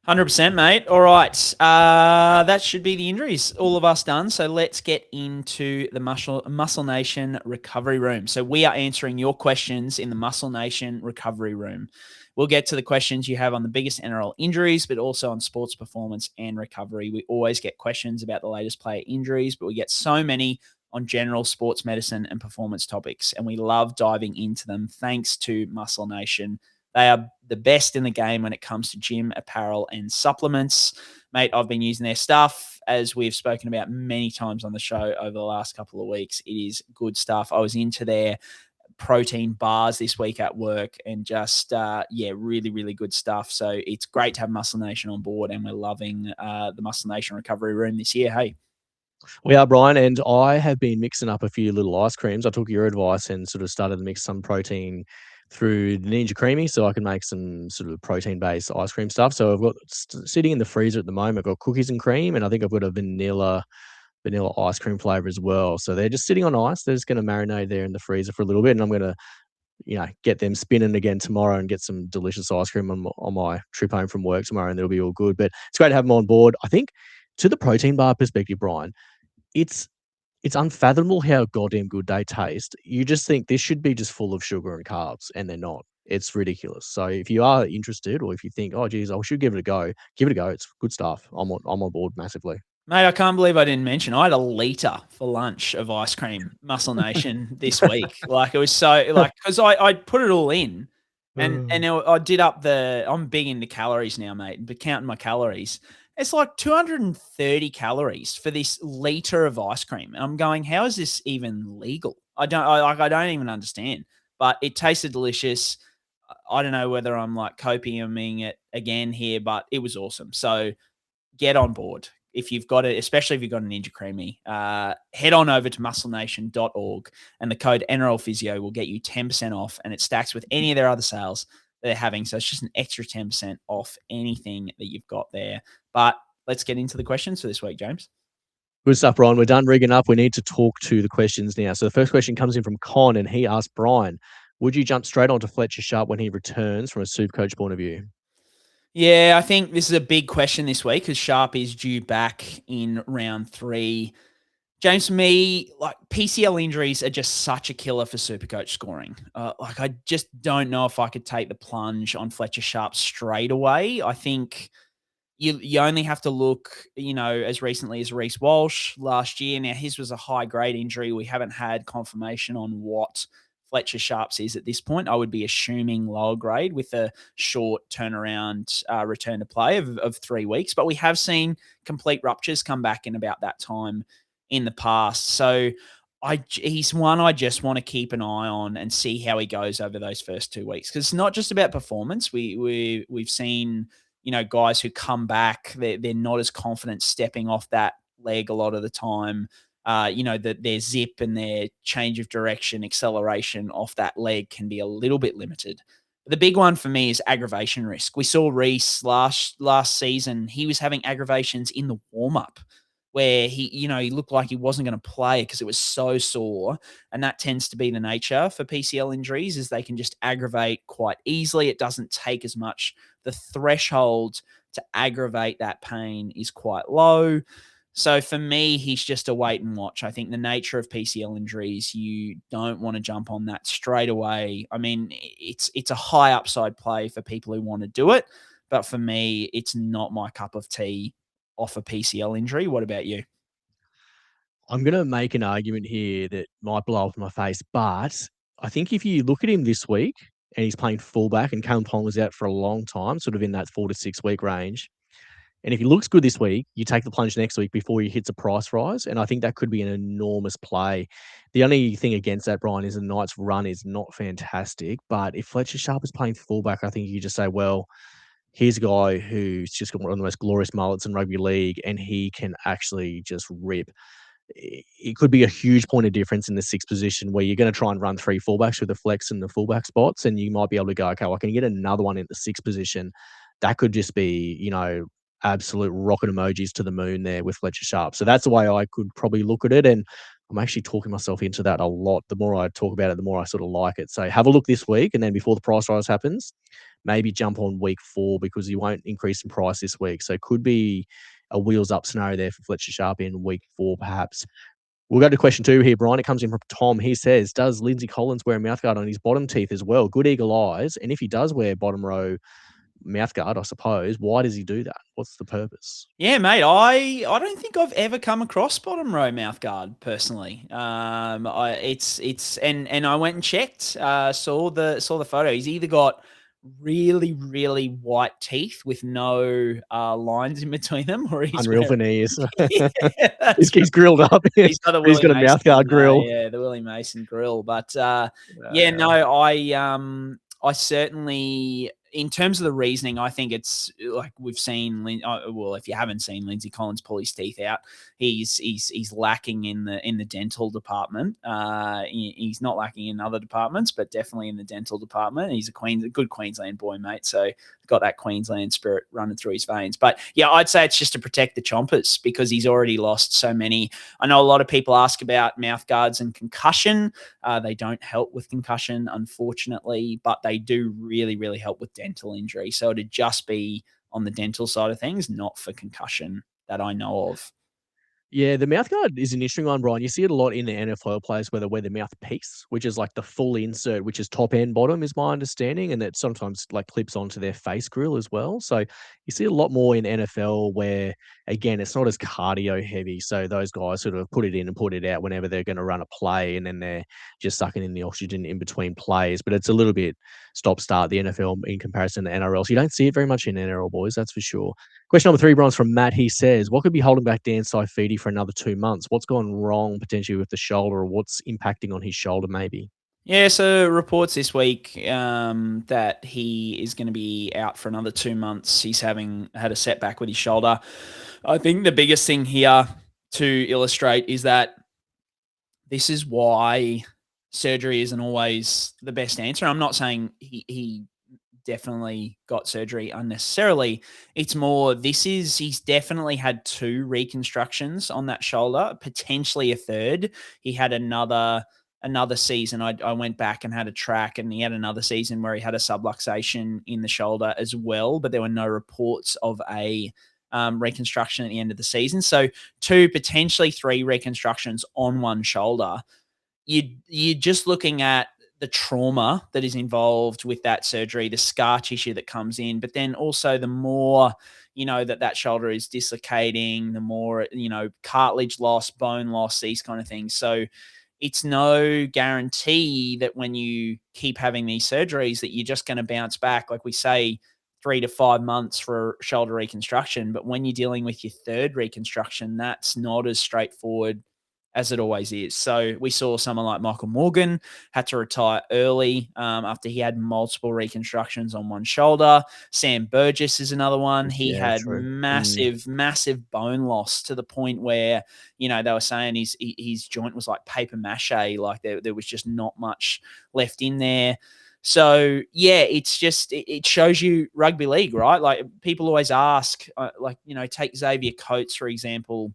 100%, mate. All right. That should be the injuries. All of us done. So let's get into the Muscle Nation recovery room. So we are answering your questions in the Muscle Nation recovery room. We'll get to the questions you have on the biggest NRL injuries, but also on sports performance and recovery. We always get questions about the latest player injuries, but we get so many on general sports medicine and performance topics, and we love diving into them thanks to Muscle Nation. They are the best in the game when it comes to gym, apparel, and supplements. Mate, I've been using their stuff, as we've spoken about many times on the show over the last couple of weeks. It is good stuff. I was into their protein bars this week at work, and just, really, really good stuff. So it's great to have Muscle Nation on board, and we're loving the Muscle Nation recovery room this year. Hey. We are, Brien, and I have been mixing up a few little ice creams. I took your advice and sort of started to mix some protein through the Ninja Creamy so I can make some sort of protein-based ice cream stuff. So I've got sitting in the freezer at the moment, I've got cookies and cream, and I think I've got a vanilla ice cream flavor as well. So they're just sitting on ice. They're just going to marinate there in the freezer for a little bit, and I'm going to get them spinning again tomorrow and get some delicious ice cream on my trip home from work tomorrow, and it'll be all good. But it's great to have them on board. I think to the protein bar perspective, Brien, it's unfathomable how goddamn good they taste. You just think this should be just full of sugar and carbs, and they're not. It's ridiculous. So if you are interested, or if you think, oh geez, I should give it a go, give it a go. It's good stuff. I'm on board massively. Mate, I can't believe I didn't mention. I had a litre for lunch of ice cream, Muscle Nation, this week. Like, it was so, because I put it all in, and I did up I'm big into calories now, mate, but counting my calories. It's like 230 calories for this litre of ice cream. And I'm going, how is this even legal? I don't even understand. But it tasted delicious. I don't know whether I'm like copiuming it again here, but it was awesome. So get on board. If you've got it, especially if you've got a Ninja Creamy, head on over to musclenation.org, and the code NRL Physio will get you 10% off, and it stacks with any of their other sales they're having. So it's just an extra 10% off anything that you've got there. But let's get into the questions for this week, James. Good stuff, Brian. We're done rigging up. We need to talk to the questions now. So the first question comes in from Con, and he asked Brian, would you jump straight onto Fletcher Sharp when he returns from a SuperCoach point of view? Yeah, I think this is a big question this week because Sharp is due back in round 3. James, for me, like, PCL injuries are just such a killer for SuperCoach scoring. I just don't know if I could take the plunge on Fletcher Sharp straight away. I think you only have to look, as recently as Reece Walsh last year. Now, his was a high-grade injury. We haven't had confirmation on what Fletcher Sharp's is at this point. I would be assuming lower grade with a short turnaround return to play of 3 weeks. But we have seen complete ruptures come back in about that time in the past. So he's one I just want to keep an eye on and see how he goes over those first 2 weeks. Because it's not just about performance. We've seen, guys who come back, they're not as confident stepping off that leg a lot of the time. That their zip and their change of direction, acceleration off that leg can be a little bit limited. But the big one for me is aggravation risk. We saw Reece last season. He was having aggravations in the warm-up where he looked like he wasn't going to play because it was so sore. And that tends to be the nature for PCL injuries, is they can just aggravate quite easily. It doesn't take as much. The threshold to aggravate that pain is quite low. So for me, he's just a wait and watch. I think the nature of PCL injuries, you don't want to jump on that straight away. I mean, it's a high upside play for people who want to do it. But for me, it's not my cup of tea off a PCL injury. What about you? I'm going to make an argument here that might blow up in my face, but I think if you look at him this week and he's playing fullback and Kalyn Ponga was out for a long time, sort of in that 4 to 6 week range, and if he looks good this week, you take the plunge next week before he hits a price rise. And I think that could be an enormous play. The only thing against that, Brian, is the Knights' run is not fantastic. But if Fletcher Sharp is playing fullback, I think you just say, well, here's a guy who's just got one of the most glorious mullets in rugby league, and he can actually just rip. It could be a huge point of difference in the 6th position where you're going to try and run 3 fullbacks with the flex and the fullback spots, and you might be able to go, okay, well, I can get another one in the 6th position. That could just be, absolute rocket emojis to the moon there with Fletcher Sharp. So that's the way I could probably look at it. And I'm actually talking myself into that a lot. The more I talk about it, the more I sort of like it. So have a look this week. And then before the price rise happens, maybe jump on week 4 because you won't increase in price this week. So it could be a wheels up scenario there for Fletcher Sharp in week 4, perhaps. We'll go to question 2 here, Brian. It comes in from Tom. He says, does Lindsay Collins wear a mouthguard on his bottom teeth as well? Good eagle eyes. And if he does wear bottom row mouthguard, I suppose, why does he do that? What's the purpose? Yeah, mate. I don't think I've ever come across bottom row mouthguard personally. And I went and checked. Saw the photo. He's either got really, really white teeth with no lines in between them, or he's Unreal veneers. Yeah, he's grilled up. He's got a He's got a Mason, mouthguard grill. yeah, the Willie Mason grill. But yeah, no, I certainly, in terms of the reasoning, I think it's like we've seen. Well, if you haven't seen Lindsay Collins pull his teeth out, he's lacking in the dental department. He's not lacking in other departments, but definitely in the dental department. He's a good Queensland boy, mate. So got that Queensland spirit running through his veins. But yeah, I'd say it's just to protect the chompers because he's already lost so many. I know a lot of people ask about mouth guards and concussion. They don't help with concussion, unfortunately, but they do really, really help with dental injury. So it'd just be on the dental side of things, not for concussion that I know of. Yeah, the mouthguard is an interesting one, Brian. You see it a lot in the NFL players where they wear the mouthpiece, which is like the full insert, which is top and bottom, is my understanding, and it sometimes like clips onto their face grill as well. So you see a lot more in NFL where, again, it's not as cardio heavy. So those guys sort of put it in and put it out whenever they're going to run a play, and then they're just sucking in the oxygen in between plays. But it's a little bit stop-start, the NFL in comparison to NRL. So you don't see it very much in NRL, boys, that's for sure. Question number 3, Brian's from Matt. He says, what could be holding back Dan Saifidi for another 2 months? What's gone wrong potentially with the shoulder, or what's impacting on his shoulder maybe? Yeah, so reports this week that he is going to be out for another 2 months. He's had a setback with his shoulder. I think the biggest thing here to illustrate is that this is why surgery isn't always the best answer. I'm not saying he definitely got surgery unnecessarily. It's more, he's definitely had 2 reconstructions on that shoulder, potentially a third. He had another season. I went back and had a track, and he had another season where he had a subluxation in the shoulder as well, but there were no reports of a reconstruction at the end of the season. So 2, potentially 3 reconstructions on one shoulder. You're just looking at the trauma that is involved with that surgery, the scar tissue that comes in, but then also the more, that shoulder is dislocating, the more, cartilage loss, bone loss, these kind of things. So it's no guarantee that when you keep having these surgeries that you're just going to bounce back. Like we say, 3 to 5 months for shoulder reconstruction. But when you're dealing with your third reconstruction, that's not as straightforward as it always is. So we saw someone like Michael Morgan had to retire early after he had multiple reconstructions on one shoulder. Sam Burgess is another one. He had massive bone loss to the point where, they were saying his joint was like paper mache, like there was just not much left in there. So, yeah, it's just, it shows you rugby league, right? Like people always ask, take Xavier Coates, for example,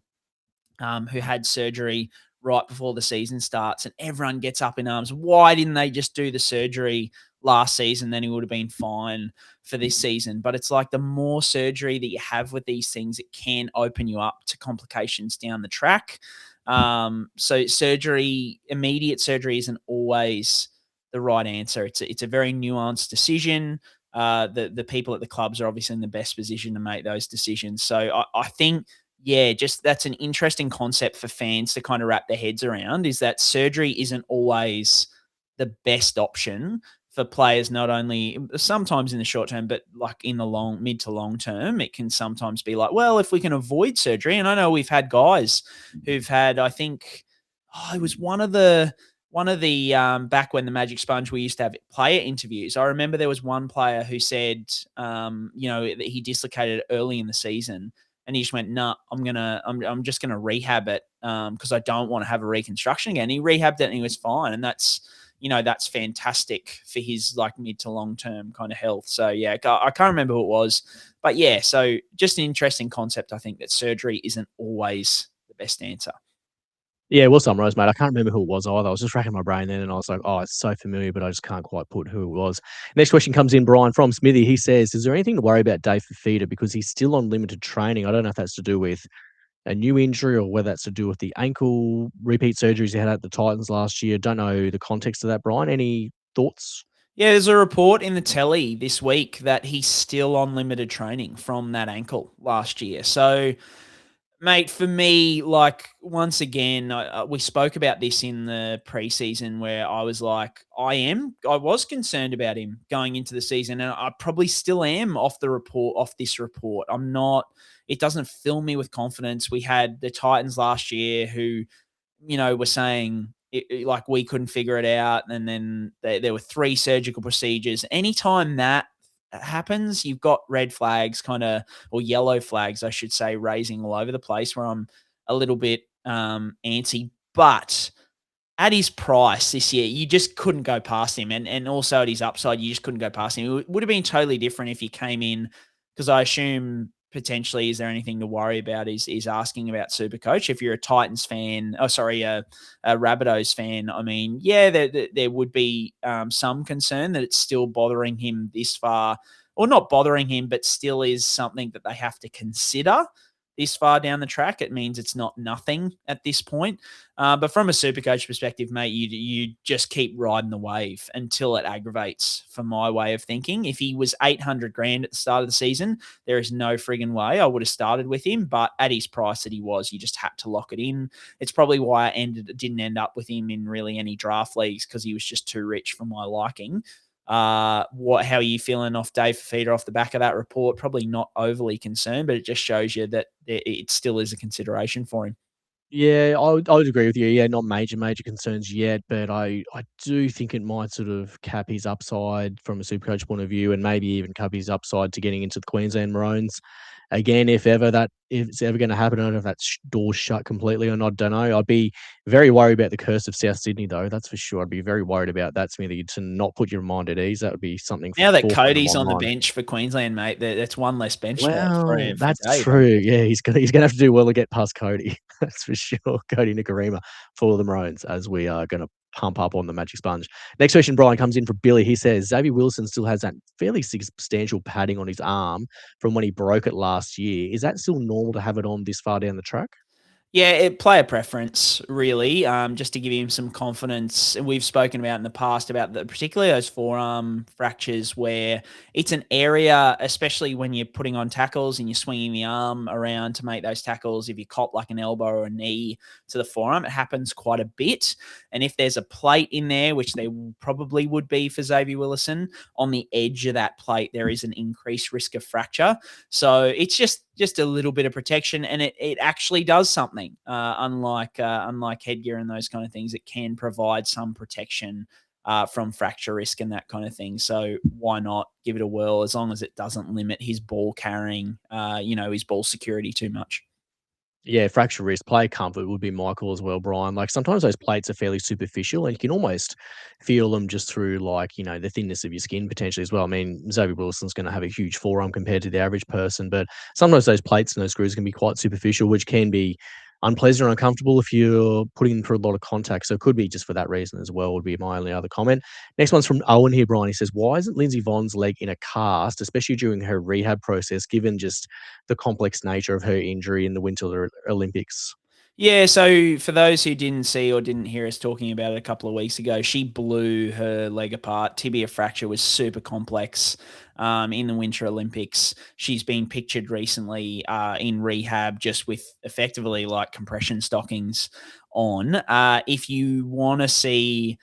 who had surgery right before the season starts, and everyone gets up in arms. Why didn't they just do the surgery last season? Then he would have been fine for this season. But it's like the more surgery that you have with these things, it can open you up to complications down the track. So immediate surgery isn't always the right answer. It's a very nuanced decision. The people at the clubs are obviously in the best position to make those decisions. So I think, yeah, just that's an interesting concept for fans to kind of wrap their heads around, is that surgery isn't always the best option for players, not only sometimes in the short term, but like in the mid to long term. It can sometimes be like, well, if we can avoid surgery, and I know we've had guys who've had, I think, it was one of the back when the Magic Sponge, we used to have player interviews. I remember there was one player who said, that he dislocated early in the season. And he just went, nah, I'm just gonna rehab it because I don't want to have a reconstruction again. He rehabbed it and he was fine, and that's fantastic for his like mid to long term kind of health. So yeah, I can't remember who it was, but yeah, so just an interesting concept. I think that surgery isn't always the best answer. Yeah, well summarised, mate. I can't remember who it was either. I was just racking my brain then, and I was like, oh, it's so familiar, but I just can't quite put who it was. Next question comes in, Brian, from Smithy. He says, is there anything to worry about Dave Fafita because he's still on limited training? I don't know if that's to do with a new injury or whether that's to do with the ankle repeat surgeries he had at the Titans last year. Don't know the context of that, Brien. Any thoughts? Yeah, there's a report in the telly this week that he's still on limited training from that ankle last year. So, mate, for me, like, once again, we spoke about this in the preseason where I was like, I was concerned about him going into the season, and I probably still am off this report. I'm not, it doesn't fill me with confidence. We had the Titans last year who, were saying like we couldn't figure it out. And then there were 3 surgical procedures. Anytime that happens, you've got red flags or yellow flags, I should say, raising all over the place where I'm a little bit antsy. But at his price this year, you just couldn't go past him. And also at his upside, you just couldn't go past him. It would have been totally different if he came in, because I assume potentially, is there anything to worry about, is asking about SuperCoach. If you're a Titans fan, a Rabbitohs fan, I mean, yeah, there would be some concern that it's still bothering him this far, or not bothering him, but still is something that they have to consider this far down the track. It means it's not nothing at this point. But from a SuperCoach perspective, mate, you just keep riding the wave until it aggravates, for my way of thinking. If he was 800 grand at the start of the season, there is no friggin' way I would have started with him. But at his price that he was, you just had to lock it in. It's probably why I didn't end up with him in really any draft leagues, because he was just too rich for my liking. How are you feeling off Dave Fafita off the back of that report? Probably not overly concerned, but it just shows you that it still is a consideration for him. Yeah, I would agree with you. Yeah, not major concerns yet, but I do think it might sort of cap his upside from a SuperCoach point of view, and maybe even cap his upside to getting into the Queensland Maroons. Again, if it's ever going to happen, I don't know if that door's shut completely or not. I don't know. I'd be very worried about the curse of South Sydney, though. That's for sure. I'd be very worried about that, Smithy, to not put your mind at ease. That would be something. Now that Cody's on the bench for Queensland, mate, that's one less bench spot for him. That's true. Yeah, he's gonna have to do well to get past Cody. That's for sure. Cody Nicarima for the Maroons, as we are going to pump up on the Magic Sponge. Next question, Brien, comes in from Billy. He says, Xavier Wilson still has that fairly substantial padding on his arm from when he broke it last year. Is that still normal to have it on this far down the track? Yeah, player preference, really, just to give him some confidence. We've spoken about in the past about particularly those forearm fractures where it's an area, especially when you're putting on tackles and you're swinging the arm around to make those tackles. If you cop like an elbow or a knee to the forearm, it happens quite a bit. And if there's a plate in there, which there probably would be for Xavier Willison, on the edge of that plate, there is an increased risk of fracture. So it's just a little bit of protection, and it actually does something. Unlike headgear and those kind of things, it can provide some protection from fracture risk and that kind of thing. So why not give it a whirl, as long as it doesn't limit his ball carrying, his ball security too much. Yeah, fracture risk, play comfort would be my call as well, Brien. Like sometimes those plates are fairly superficial and you can almost feel them just through the thinness of your skin potentially as well. I mean, Xavier Wilson's going to have a huge forearm compared to the average person, but sometimes those plates and those screws can be quite superficial, which can be unpleasant or uncomfortable if you're putting them through a lot of contact. So it could be just for that reason as well, would be my only other comment. Next one's from Owen here, Brien. He says, why isn't Lindsay Vonn's leg in a cast, especially during her rehab process, given just the complex nature of her injury in the Winter Olympics? Yeah, so for those who didn't see or didn't hear us talking about it a couple of weeks ago, she blew her leg apart. Tibia fracture was super complex in the Winter Olympics. She's been pictured recently in rehab just with effectively like compression stockings on. If you want to see,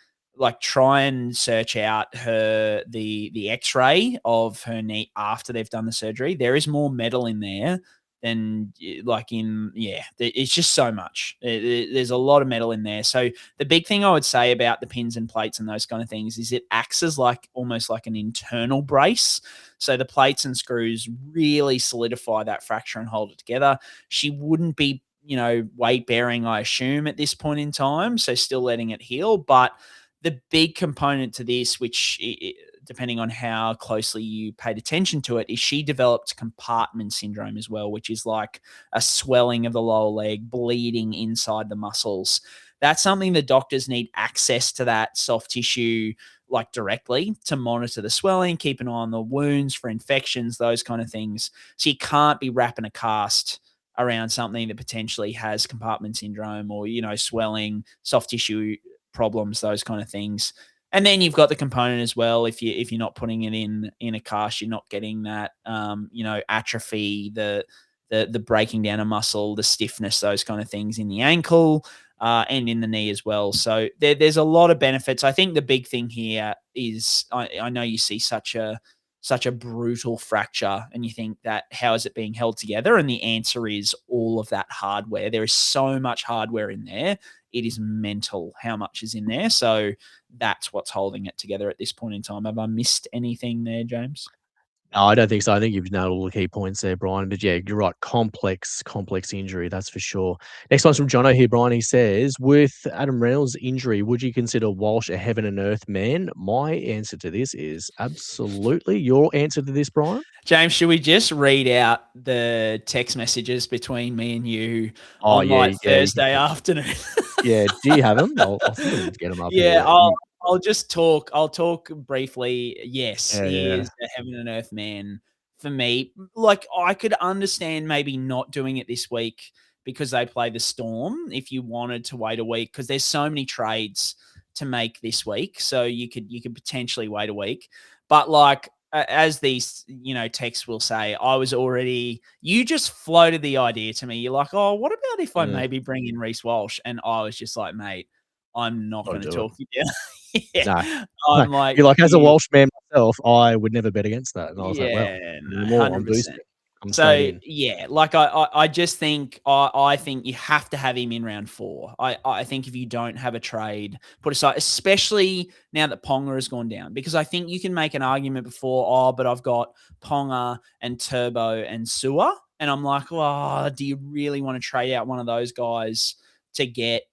try and search out the X-ray of her knee after they've done the surgery. There is more metal in there than it's just so much. There's a lot of metal in there. So the big thing I would say about the pins and plates and those kind of things is it acts as almost like an internal brace. So the plates and screws really solidify that fracture and hold it together. She wouldn't be, weight bearing, I assume, at this point in time. So still letting it heal. But the big component to this, which depending on how closely you paid attention to it, is she developed compartment syndrome as well, which is like a swelling of the lower leg, bleeding inside the muscles. That's something the doctors need access to that soft tissue directly to monitor the swelling, keep an eye on the wounds for infections, those kind of things. So you can't be wrapping a cast around something that potentially has compartment syndrome or, swelling, soft tissue problems, those kind of things. And then you've got the component as well. If you're not putting it in a cast, you're not getting that, atrophy, the breaking down of muscle, the stiffness, those kind of things in the ankle and in the knee as well. So there's a lot of benefits. I think the big thing here is I know you see such a brutal fracture and you think that how is it being held together? And the answer is all of that hardware. There is so much hardware in there. It is mental how much is in there. So that's what's holding it together at this point in time. Have I missed anything there, James? No, I don't think so. I think you've nailed all the key points there, Brian. But yeah, you're right. Complex injury, that's for sure. Next one's from Jono here, Brian. He says, with Adam Reynolds' injury, would you consider Walsh a heaven and earth man? My answer to this is absolutely. Your answer to this, Brian? James, should we just read out the text messages between me and you on Thursday afternoon? Yeah, do you have them? I'll get them up. Yeah, I'll just talk. I'll talk briefly. Yes, he is a heaven and earth man for me. Like, I could understand maybe not doing it this week because they play the Storm if you wanted to wait a week, because there's so many trades to make this week. So you could potentially wait a week. But like, as these, texts will say, you just floated the idea to me. You're like, oh, what about if I maybe bring in Reece Walsh? And I was just like, mate, I'm not going to talk you down. No. I'm like, you're like, as a Walsh man myself, I would never bet against that. And I was like, well, no, 100%. So yeah, like I just think I think you have to have him in round 4. I think if you don't have a trade put aside, especially now that Ponga has gone down, because I think you can make an argument before, but I've got Ponga and Turbo and Sewer, and I'm like, well, do you really want to trade out one of those guys to get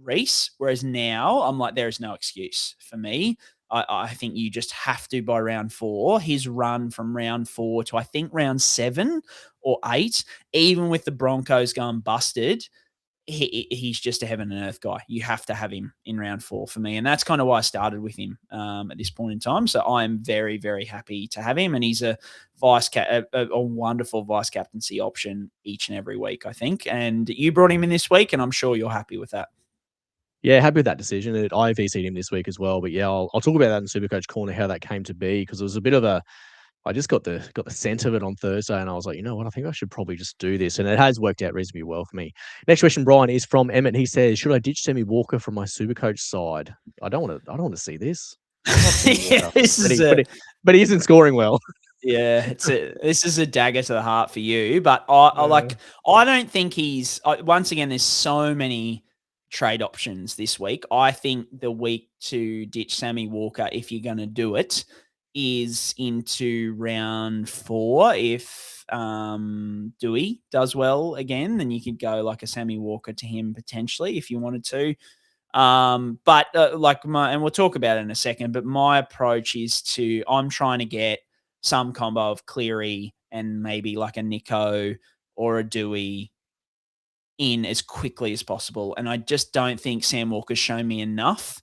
Reece? Whereas now I'm like, there is no excuse for me. I think you just have to by round 4. His run from round 4 to I think round 7 or 8, even with the Broncos going busted, he's just a heaven and earth guy. You have to have him in round 4 for me. And that's kind of why I started with him at this point in time. So I'm very, very happy to have him. And he's a wonderful vice captaincy option each and every week, I think. And you brought him in this week, and I'm sure you're happy with that. Yeah, happy with that decision. I VC'd him this week as well. But yeah, I'll talk about that in SuperCoach Corner, how that came to be, because it was a bit of I just got the sense of it on Thursday, and I was like, you know what, I think I should probably just do this. And it has worked out reasonably well for me. Next question, Brian, is from Emmett. He says, should I ditch Sammy Walker from my SuperCoach side? I don't want to see this. But he isn't scoring well. Yeah, this is a dagger to the heart for you. But I don't think he's once again, there's so many trade options this week. I think the week to ditch Sammy Walker, if you're going to do it, is into round 4. If Dewey does well again, then you could go like a Sammy Walker to him potentially if you wanted to. And we'll talk about it in a second, but my approach is I'm trying to get some combo of Cleary and maybe like a Nicoll or a Dewey in as quickly as possible. And I just don't think Sam Walker's shown me enough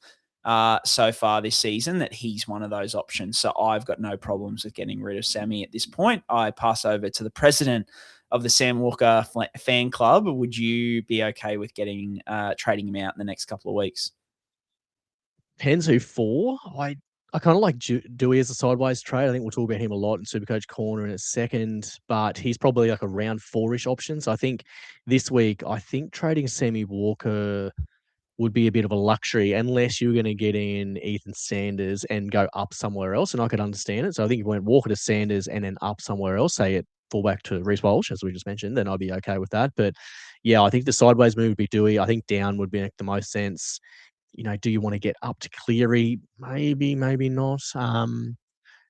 so far this season that he's one of those options. So I've got no problems with getting rid of Sammy at this point. I pass over to the president of the Sam Walker fan club. Would you be okay with getting trading him out in the next couple of weeks? Depends who for. I kind of like Dewey as a sideways trade. I think we'll talk about him a lot in SuperCoach Corner in a second, but he's probably like a round 4-ish option. So I think this week, trading Sammy Walker would be a bit of a luxury unless you're going to get in Ethan Sanders and go up somewhere else, and I could understand it. So I think if you went Walker to Sanders and then up somewhere else, say it fullback to Reece Walsh, as we just mentioned, then I'd be okay with that. But yeah, I think the sideways move would be Dewey. I think down would make the most sense. Do you want to get up to Cleary? Maybe, maybe not.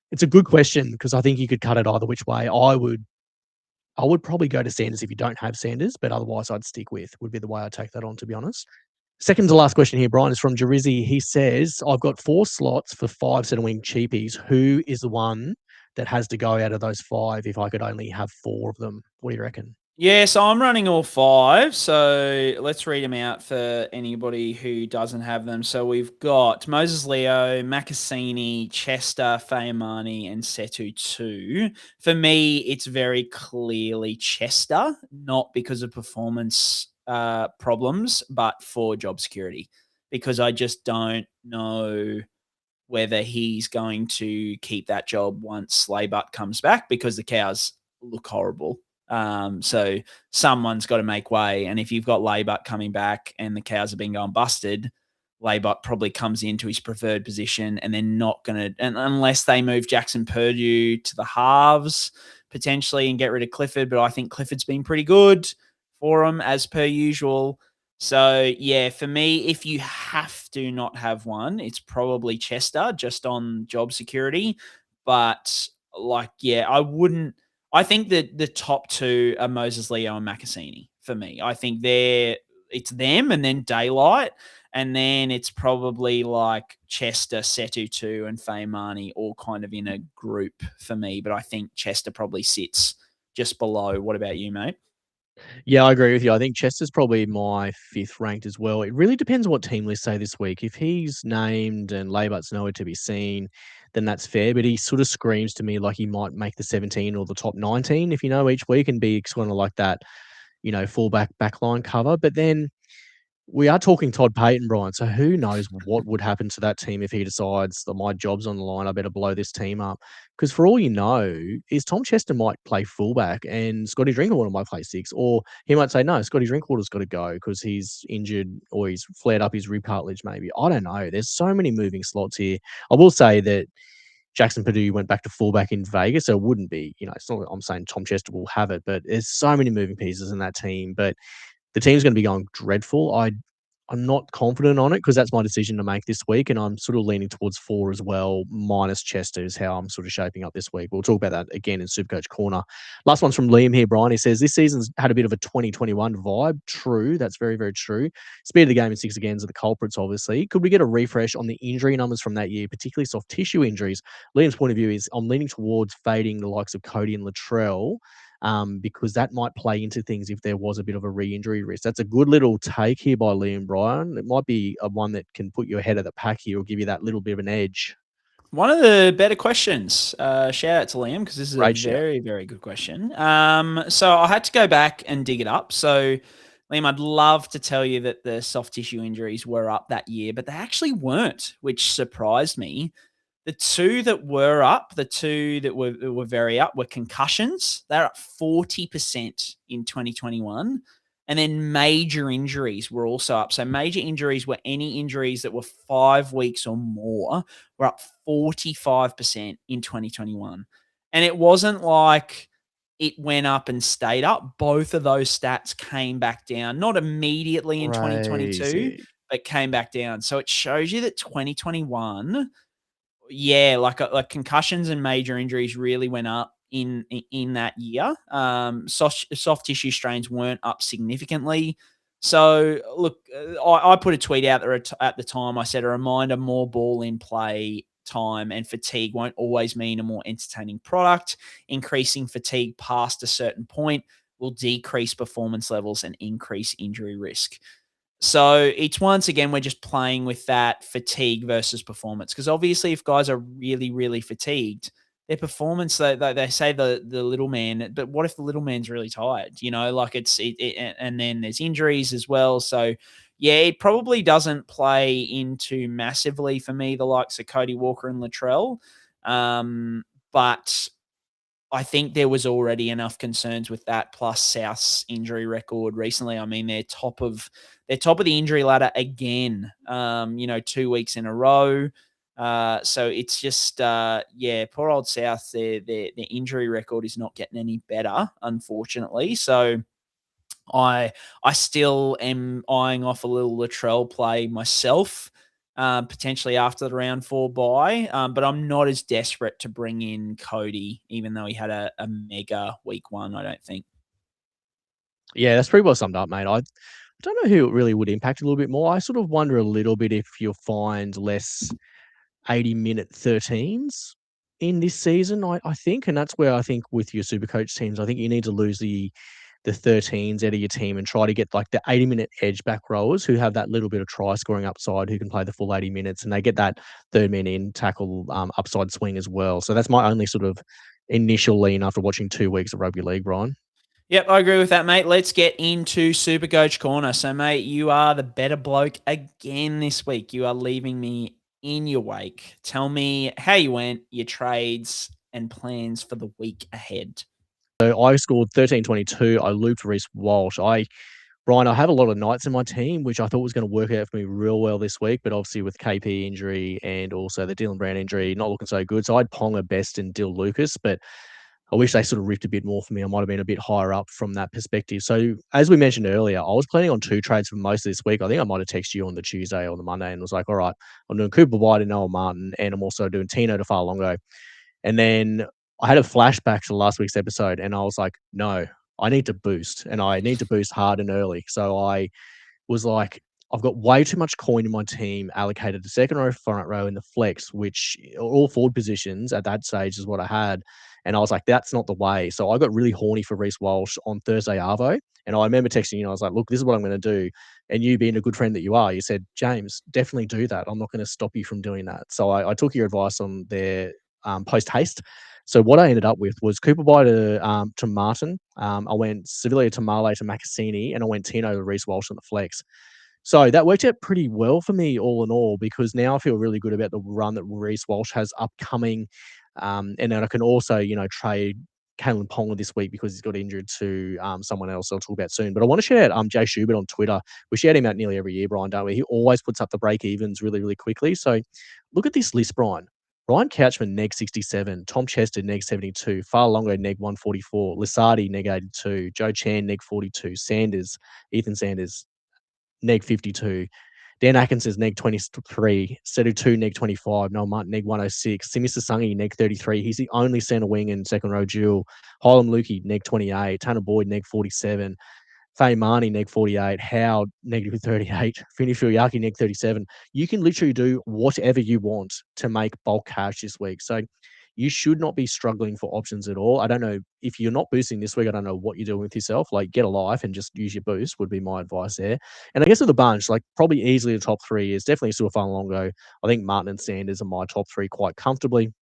It's a good question because I think you could cut it either which way. I would probably go to Sanders if you don't have Sanders, but otherwise I'd stick with, would be the way I'd take that on, to be honest. Second to last question here, Brian, is from Jerizzi. He says, I've got 4 slots for 5 centre wing cheapies. Who is the one that has to go out of those 5 if I could only have 4 of them? What do you reckon? Yeah, so I'm running all 5. So let's read them out for anybody who doesn't have them. So we've got Moses Leo, Makasini, Chester, Fayamani, and Setu 2. For me, it's very clearly Chester, not because of performance problems, but for job security, because I just don't know whether he's going to keep that job once Laybutt comes back, because the Cows look horrible. So someone's got to make way. And if you've got Laybutt coming back and the Cows have been going busted, Laybutt probably comes into his preferred position, and they're not going to, and unless they move Jackson Purdue to the halves potentially and get rid of Clifford. But I think Clifford's been pretty good for them as per usual. So, yeah, for me, if you have to not have one, it's probably Chester, just on job security. But, I wouldn't. I think that the top 2 are Moses Leo and Makasini for me. I think it's them and then Daylight. And then it's probably like Chester, Setu 2, and Fayamani all kind of in a group for me. But I think Chester probably sits just below. What about you, mate? Yeah, I agree with you. I think Chester's probably my 5th ranked as well. It really depends on what team lists say this week. If he's named and Laybutt's nowhere to be seen, then that's fair. But he sort of screams to me like he might make the 17 or the top 19, if you know, each week, and be kind of like that, fullback backline cover. But then we are talking Todd Payton, Brian. So who knows what would happen to that team if he decides that my job's on the line, I better blow this team up. Because for all you know, is Tom Chester might play fullback and Scotty Drinkwater might play 6, or he might say no, Scotty Drinkwater's got to go because he's injured or he's flared up his rib cartilage. Maybe, I don't know. There's so many moving slots here. I will say that Jackson Purdue went back to fullback in Vegas, so it wouldn't be. It's not. I'm saying Tom Chester will have it, but there's so many moving pieces in that team. But the team's going to be going dreadful. I'm not confident on it because that's my decision to make this week, and I'm sort of leaning towards 4 as well, minus Chester is how I'm sort of shaping up this week. We'll talk about that again in Supercoach Corner. Last one's from Liam here, Brian. He says, this season's had a bit of a 2021 vibe. True. That's very, very true. Speed of the game and 6 agains are the culprits, obviously. Could we get a refresh on the injury numbers from that year, particularly soft tissue injuries? Liam's point of view is I'm leaning towards fading the likes of Cody and Latrell, because that might play into things if there was a bit of a re-injury risk. That's a good little take here by Liam Bryan. It might be one that can put you ahead of the pack here or give you that little bit of an edge. One of the better questions. Shout out to Liam, because this is Great a shout. very, very good question. So I had to go back and dig it up. So, Liam, I'd love to tell you that the soft tissue injuries were up that year, but they actually weren't, which surprised me. The 2 that were up, the 2 that were very up, were concussions. They're up 40% in 2021. And then major injuries were also up. So major injuries were any injuries that were 5 weeks or more were up 45% in 2021. And it wasn't like it went up and stayed up. Both of those stats came back down, not immediately in 2022, Crazy. but came back down. So it shows you that 2021, like concussions and major injuries really went up in that year. Soft tissue strains weren't up significantly. So look, I put a tweet out there at the time. I said, a reminder: more ball in play time and fatigue won't always mean a more entertaining product. Increasing fatigue past a certain point will decrease performance levels and increase injury risk. So it's, once again, we're just playing with that fatigue versus performance, because obviously if guys are really, really fatigued, their performance, they say the little man, but what if the little man's really tired? And then there's injuries as well. So yeah, it probably doesn't play into massively for me, the likes of Cody Walker and Latrell. But I think there was already enough concerns with that, plus South's injury record recently. I mean, they're top of the injury ladder again, 2 weeks in a row. So it's just, poor old South, their injury record is not getting any better, unfortunately. So I still am eyeing off a little Latrell play myself, potentially after the round 4 bye. But I'm not as desperate to bring in Cody, even though he had a mega week 1, I don't think. Yeah, that's pretty well summed up, mate. I don't know who it really would impact a little bit more. I sort of wonder a little bit if you'll find less 80-minute 13s in this season, I think. And that's where I think with your Supercoach teams, I think you need to lose the the 13s out of your team and try to get like the 80-minute edge back rowers who have that little bit of try scoring upside, who can play the full 80 minutes, and they get that third man in tackle upside swing as well. So that's my only sort of initial lean after watching 2 weeks of rugby league, Brian. Yep, I agree with that, mate. Let's get into SuperCoach Corner. So, mate, you are the better bloke again this week. You are leaving me in your wake. Tell me how you went, your trades, and plans for the week ahead. So I scored 13.22. I looped Reece Walsh. Brian, I have a lot of Knights in my team, which I thought was going to work out for me real well this week, but obviously with KP injury and also the Dylan Brown injury, not looking so good. So I had Ponga, Best, and Dill Lucas, but I wish they sort of ripped a bit more for me. I might have been a bit higher up from that perspective. So as we mentioned earlier, I was planning on 2 trades for most of this week. I think I might have texted you on the Tuesday or the Monday and was like, all right, I'm doing Cooper White and Noah Martin, and I'm also doing Tino to Farlongo. And then I had a flashback to last week's episode, and I was like, no, I need to boost, and I need to boost hard and early. So I was like, I've got way too much coin in my team allocated to second row, front row, and the flex, which all forward positions at that stage is what I had. And I was like, that's not the way. So I got really horny for Reece Walsh on Thursday Arvo. And I remember texting you, and I was like, look, this is what I'm going to do. And you being a good friend that you are, you said, James, definitely do that. I'm not going to stop you from doing that. So I took your advice on their post haste. So what I ended up with was Cooper By to Martin. I went Sevilla to Male to Macasini, and I went Tino to Reece Walsh on the flex. So that worked out pretty well for me all in all, because now I feel really good about the run that Reece Walsh has upcoming. And then I can also, trade Kalyn Ponga this week because he's got injured to someone else I'll talk about soon. But I want to shout out Jay Schubert on Twitter. We shout him out nearly every year, Brian, don't we? He always puts up the break evens really, really quickly. So look at this list, Brian. Brian Couchman, neg 67. Tom Chester, neg 72. Farlongo, neg 144. Lisati, neg 82. Joe Chan, neg 42. Ethan Sanders, neg 52. Dan Atkinson's neg 23. Sedu 2, neg 25. Noel Martin, neg 106. Simi Sasangi, neg 33. He's the only centre wing in second row duel. Hylam Lukey, neg 28. Tanner Boyd, neg 47. Faye Marnie, neg 48. Howard, negative 38. Fini Fuyaki, neg 37. You can literally do whatever you want to make bulk cash this week. So you should not be struggling for options at all. I don't know if you're not boosting this week. I don't know what you're doing with yourself. Like, get a life and just use your boost would be my advice there. And I guess with the bunch, like probably easily the top 3 is definitely Suafanalongo. I think Martin and Sanders are my top 3 quite comfortably.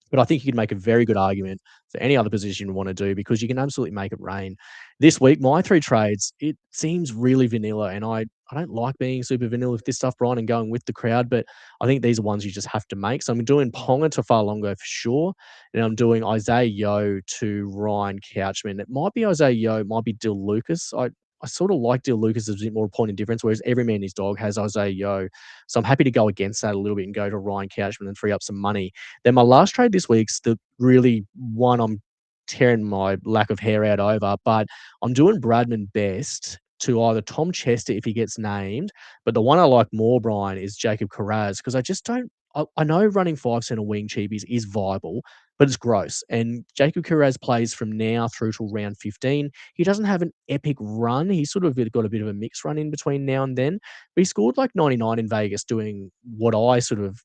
But I think you can make a very good argument for any other position you want to do, because you can absolutely make it rain. This week, my 3 trades, it seems really vanilla, and I don't like being super vanilla with this stuff, Brian, and going with the crowd, but I think these are ones you just have to make. So I'm doing Ponga to Farlongo for sure, and I'm doing Isaiah Yeo to Ryan Couchman. It might be Isaiah Yeo, it might be Dill Lucas. I sort of like Dill Lucas as a bit more point of difference, whereas every man his dog has Isaiah Yeo. So I'm happy to go against that a little bit and go to Ryan Couchman and free up some money. Then my last trade this week's the really one I'm tearing my lack of hair out over, but I'm doing Bradman Best to either Tom Chester if he gets named, but the one I like more, Brian, is Jacob Carraz, because I just don't. I know running 5 centre wing cheapies is viable, but it's gross. And Jacob Carraz plays from now through till round 15. He doesn't have an epic run. He's sort of got a bit of a mixed run in between now and then. But he scored like 99 in Vegas doing what I sort of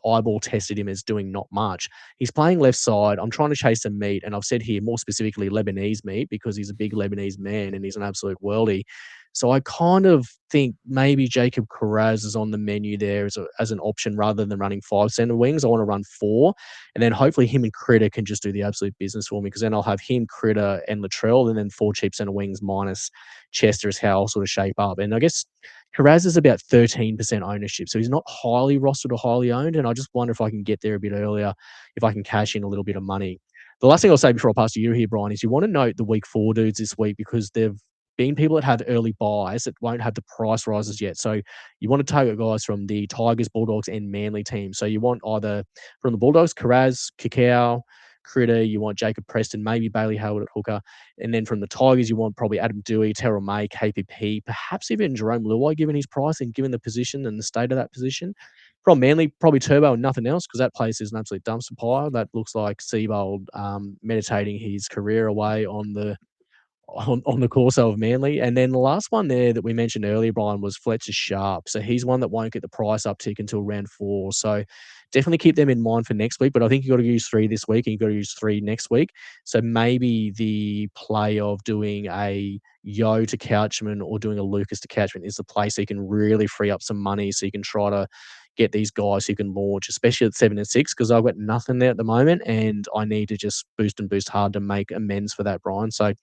eyeball tested him as doing not much. He's playing left side. I'm trying to chase some meat, and I've said here more specifically Lebanese meat because he's a big Lebanese man and he's an absolute worldie. So I kind of think maybe Jacob Carraz is on the menu there as an option rather than running 5 centre wings. I want to run 4, and then hopefully him and Critter can just do the absolute business for me, because then I'll have him, Critter, and Latrell, and then 4 cheap centre wings minus Chester is how I'll sort of shape up. And I guess Carraz is about 13% ownership, so he's not highly rostered or highly owned, and I just wonder if I can get there a bit earlier, if I can cash in a little bit of money. The last thing I'll say before I pass to you here, Brian, is you want to note the week 4 dudes this week, because they've been people that have early buys that won't have the price rises yet. So you want to target guys from the Tigers, Bulldogs, and Manly teams. So you want either from the Bulldogs, Carraz, Cacao, Critter, you want Jacob Preston, maybe Bailey Howard at hooker. And then from the Tigers, you want probably Adam Dewey, Terrell May, KPP, perhaps even Jerome Luai, given his price and given the position and the state of that position. From Manly, probably Turbo and nothing else, because that place is an absolute dumpster pile. That looks like Seabold meditating his career away on the Corso of Manly. And then the last one there that we mentioned earlier, Brian, was Fletcher Sharp. So he's one that won't get the price uptick until round 4. So definitely keep them in mind for next week. But I think you've got to use 3 this week and you've got to use 3 next week. So maybe the play of doing a Yo to Couchman or doing a Lucas to Couchman is the play, so you can really free up some money, so you can try to get these guys who can launch, especially at 7 and 6, because I've got nothing there at the moment and I need to just boost hard to make amends for that, Brien. So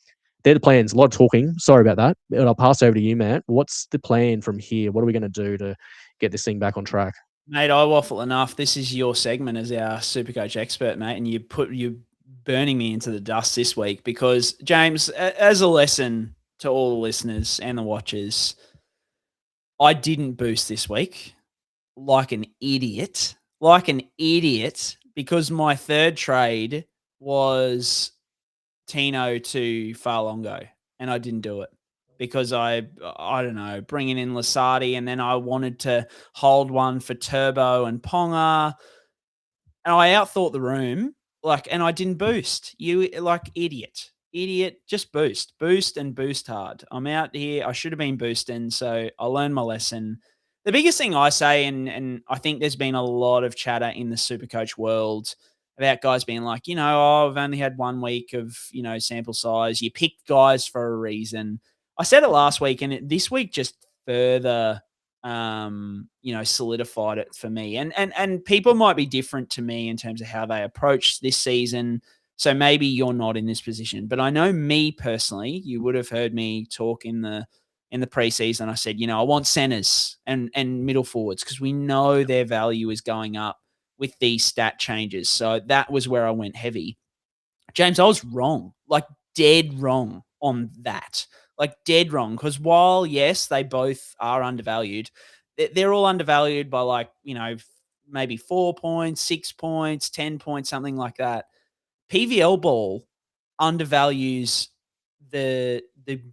they're the plans. A lot of talking. Sorry about that. But I'll pass over to you, Matt. What's the plan from here? What are we going to do to get this thing back on track? Mate, I waffle enough. This is your segment as our Supercoach expert, mate, and you're burning me into the dust this week because, James, as a lesson to all the listeners and the watchers, I didn't boost this week like an idiot, because my third trade was Tino to Farlongo, and I didn't do it because I don't know, bringing in Lisati, and then I wanted to hold one for Turbo and Ponga, and I outthought the room, and I didn't boost. You idiot, just boost and boost hard. I'm out here. I should have been boosting, so I learned my lesson. The biggest thing I say, and I think there's been a lot of chatter in the Supercoach world about guys being like, I've only had 1 week of, sample size. You picked guys for a reason. I said it last week, and this week just further, solidified it for me. And people might be different to me in terms of how they approach this season. So maybe you're not in this position, but I know me personally, you would have heard me talk in the preseason. I said, I want centers and middle forwards because we know their value is going up with these stat changes. So that was where I went heavy. James, I was wrong, dead wrong on that. Dead wrong. Because while, yes, they both are undervalued, they're all undervalued by maybe 4 points, 6 points, 10 points, something like that. PVL ball undervalues the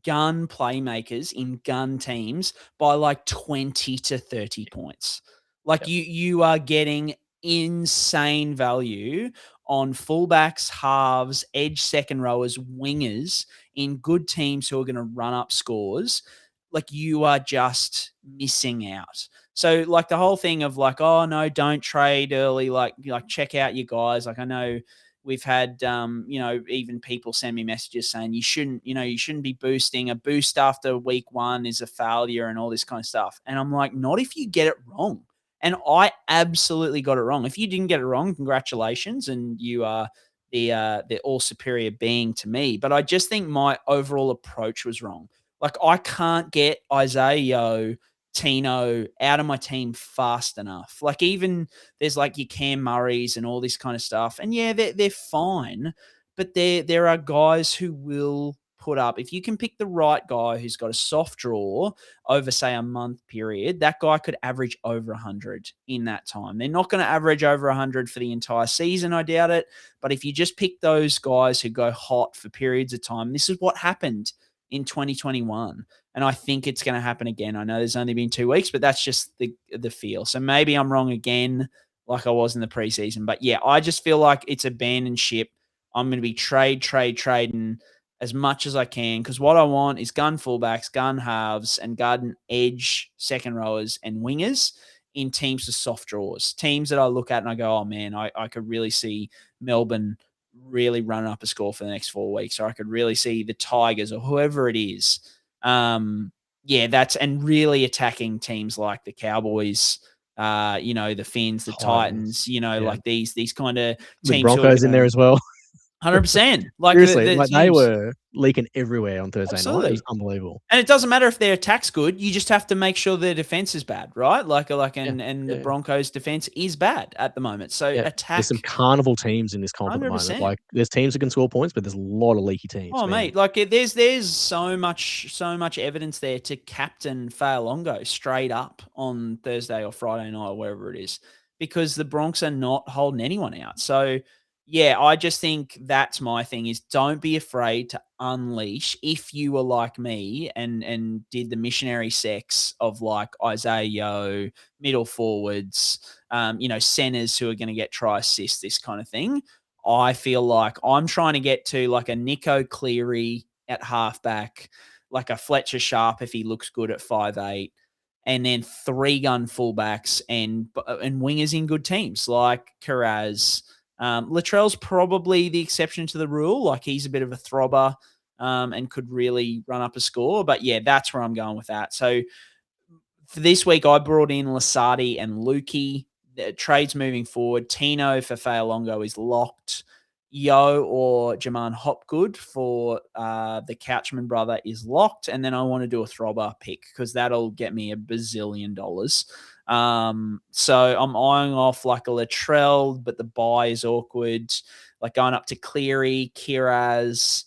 gun playmakers in gun teams by 20 to 30 points. You are getting insane value on fullbacks, halves, edge second rowers, wingers in good teams who are going to run up scores. You are just missing out. So the whole thing of oh no, don't trade early, check out your guys. I know we've had, even people send me messages saying you shouldn't be boosting. A boost after week 1 is a failure and all this kind of stuff. And I'm like, not if you get it wrong. And I absolutely got it wrong. If you didn't get it wrong, congratulations. And you are the all superior being to me. But I just think my overall approach was wrong. I can't get Isaiah Tino out of my team fast enough. Even there's your Cam Murrays and all this kind of stuff. And yeah, they're fine, but there are guys who will put up. If you can pick the right guy who's got a soft draw over, say, a month period, that guy could average over 100 in that time. They're not going to average over 100 for the entire season, I doubt it. But if you just pick those guys who go hot for periods of time, this is what happened in 2021. And I think it's going to happen again. I know there's only been 2 weeks, but that's just the feel. So maybe I'm wrong again, like I was in the preseason. But yeah, I just feel like it's abandoned ship. I'm going to be trading as much as I can, because what I want is gun fullbacks, gun halves, and gun edge second rowers and wingers in teams with soft draws. Teams that I look at and I go, oh man, I could really see Melbourne really running up a score for the next 4 weeks, or I could really see the Tigers or whoever it is. And really attacking teams like the Cowboys, the Finns, the Titans, these kind of teams. With Broncos in there as well. 100%. Seriously, they were leaking everywhere on Thursday night. It was unbelievable. And it doesn't matter if their attack's good. You just have to make sure their defense is bad, right? The Broncos' defense is bad at the moment. So attack. There's some carnival teams in this comp at the moment. There's teams that can score points, but there's a lot of leaky teams. Oh, man. Mate, there's so much evidence there to captain Fa'alongo straight up on Thursday or Friday night or wherever it is, because the Bronx are not holding anyone out. So yeah, I just think that's my thing, is don't be afraid to unleash. If you were like me and did the missionary sex of Isaiah Yeo, middle forwards, centers who are going to get try assist, this kind of thing. I feel like I'm trying to get to a Nico Cleary at halfback, a Fletcher Sharp if he looks good at 5'8", and then 3-gun fullbacks and wingers in good teams like Carraz. Latrell's probably the exception to the rule. Like, he's a bit of a throbber and could really run up a score. But yeah, that's where I'm going with that. So for this week, I brought in Lisati and Lukey. The trades moving forward. Tino for Fa'alongo is locked. Yo or Jaman Hopgood for the Couchman brother is locked. And then I want to do a throbber pick because that'll get me $1 bazillion. So I'm eyeing off like a Latrell, but the buy is awkward. Like going up to Cleary, Kiraz,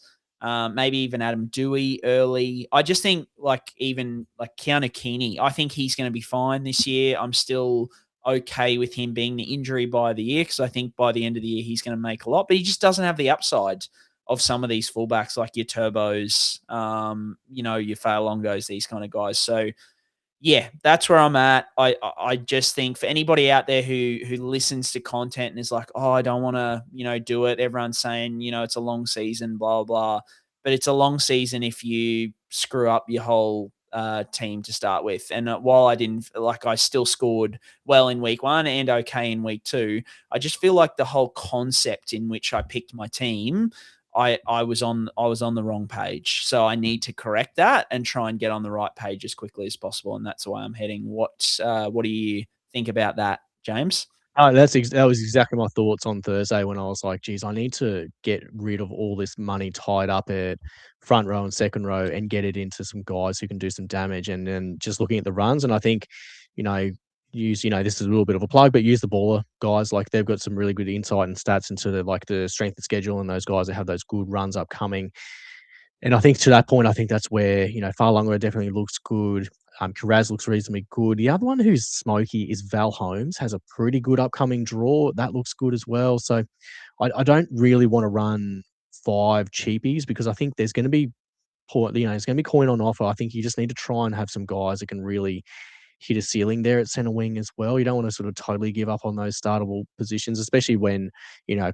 maybe even Adam Dewey early. I just think even Keanu Keeney, I think he's going to be fine this year. I'm still okay with him being the injury by the year because I think by the end of the year he's going to make a lot, but he just doesn't have the upside of some of these fullbacks like your Turbos, your Fa'alongos, these kind of guys. So yeah, that's where I'm at. I just think for anybody out there who listens to content and is like, oh, I don't want to, do it. Everyone's saying, it's a long season, blah, blah, but it's a long season if you screw up your whole team to start with. And while I still scored well in week 1 and okay in week 2, I just feel like the whole concept in which I picked my team, I was on the wrong page. So I need to correct that and try and get on the right page as quickly as possible. And that's why I'm heading. What do you think about that, James? Oh, that was exactly my thoughts on Thursday when I was like, geez, I need to get rid of all this money tied up at front row and second row and get it into some guys who can do some damage. And then just looking at the runs, and I think, use, this is a little bit of a plug, but use the baller guys. Like, they've got some really good insight and stats into the strength of schedule and those guys that have those good runs upcoming. And I think to that point, I think that's where, Fa'alongo definitely looks good. Carraz looks reasonably good. The other one who's smoky is Val Holmes, has a pretty good upcoming draw. That looks good as well. So I don't really want to run 5 cheapies because I think there's going to be it's going to be coin on offer. I think you just need to try and have some guys that can really hit a ceiling there at centre wing as well. You don't want to sort of totally give up on those startable positions, especially when,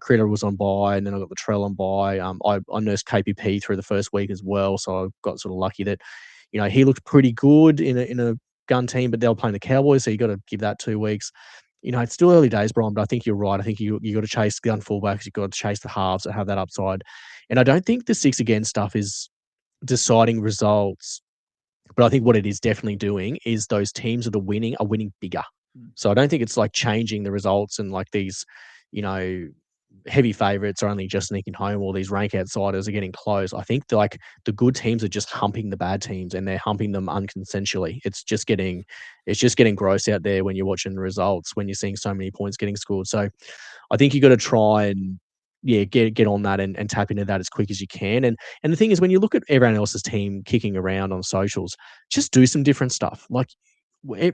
Critter was on bye and then I got Latrell on bye. I nursed KPP through the first week as well, so I got sort of lucky that, he looked pretty good in a gun team, but they were playing the Cowboys, so you got to give that 2 weeks. It's still early days, Brian, but I think you're right. I think you got to chase gun fullbacks. You've got to chase the halves that have that upside. And I don't think the 6 again stuff is deciding results. But I think what it is definitely doing is those teams that are winning bigger. So I don't think it's like changing the results and like these, heavy favourites are only just sneaking home, or these rank outsiders are getting close. I think the good teams are just humping the bad teams, and they're humping them unconsensually. It's just getting gross out there when you're watching the results, when you're seeing so many points getting scored. So I think you got to try and get on that and tap into that as quick as you can. And the thing is, when you look at everyone else's team kicking around on socials, just do some different stuff. Like,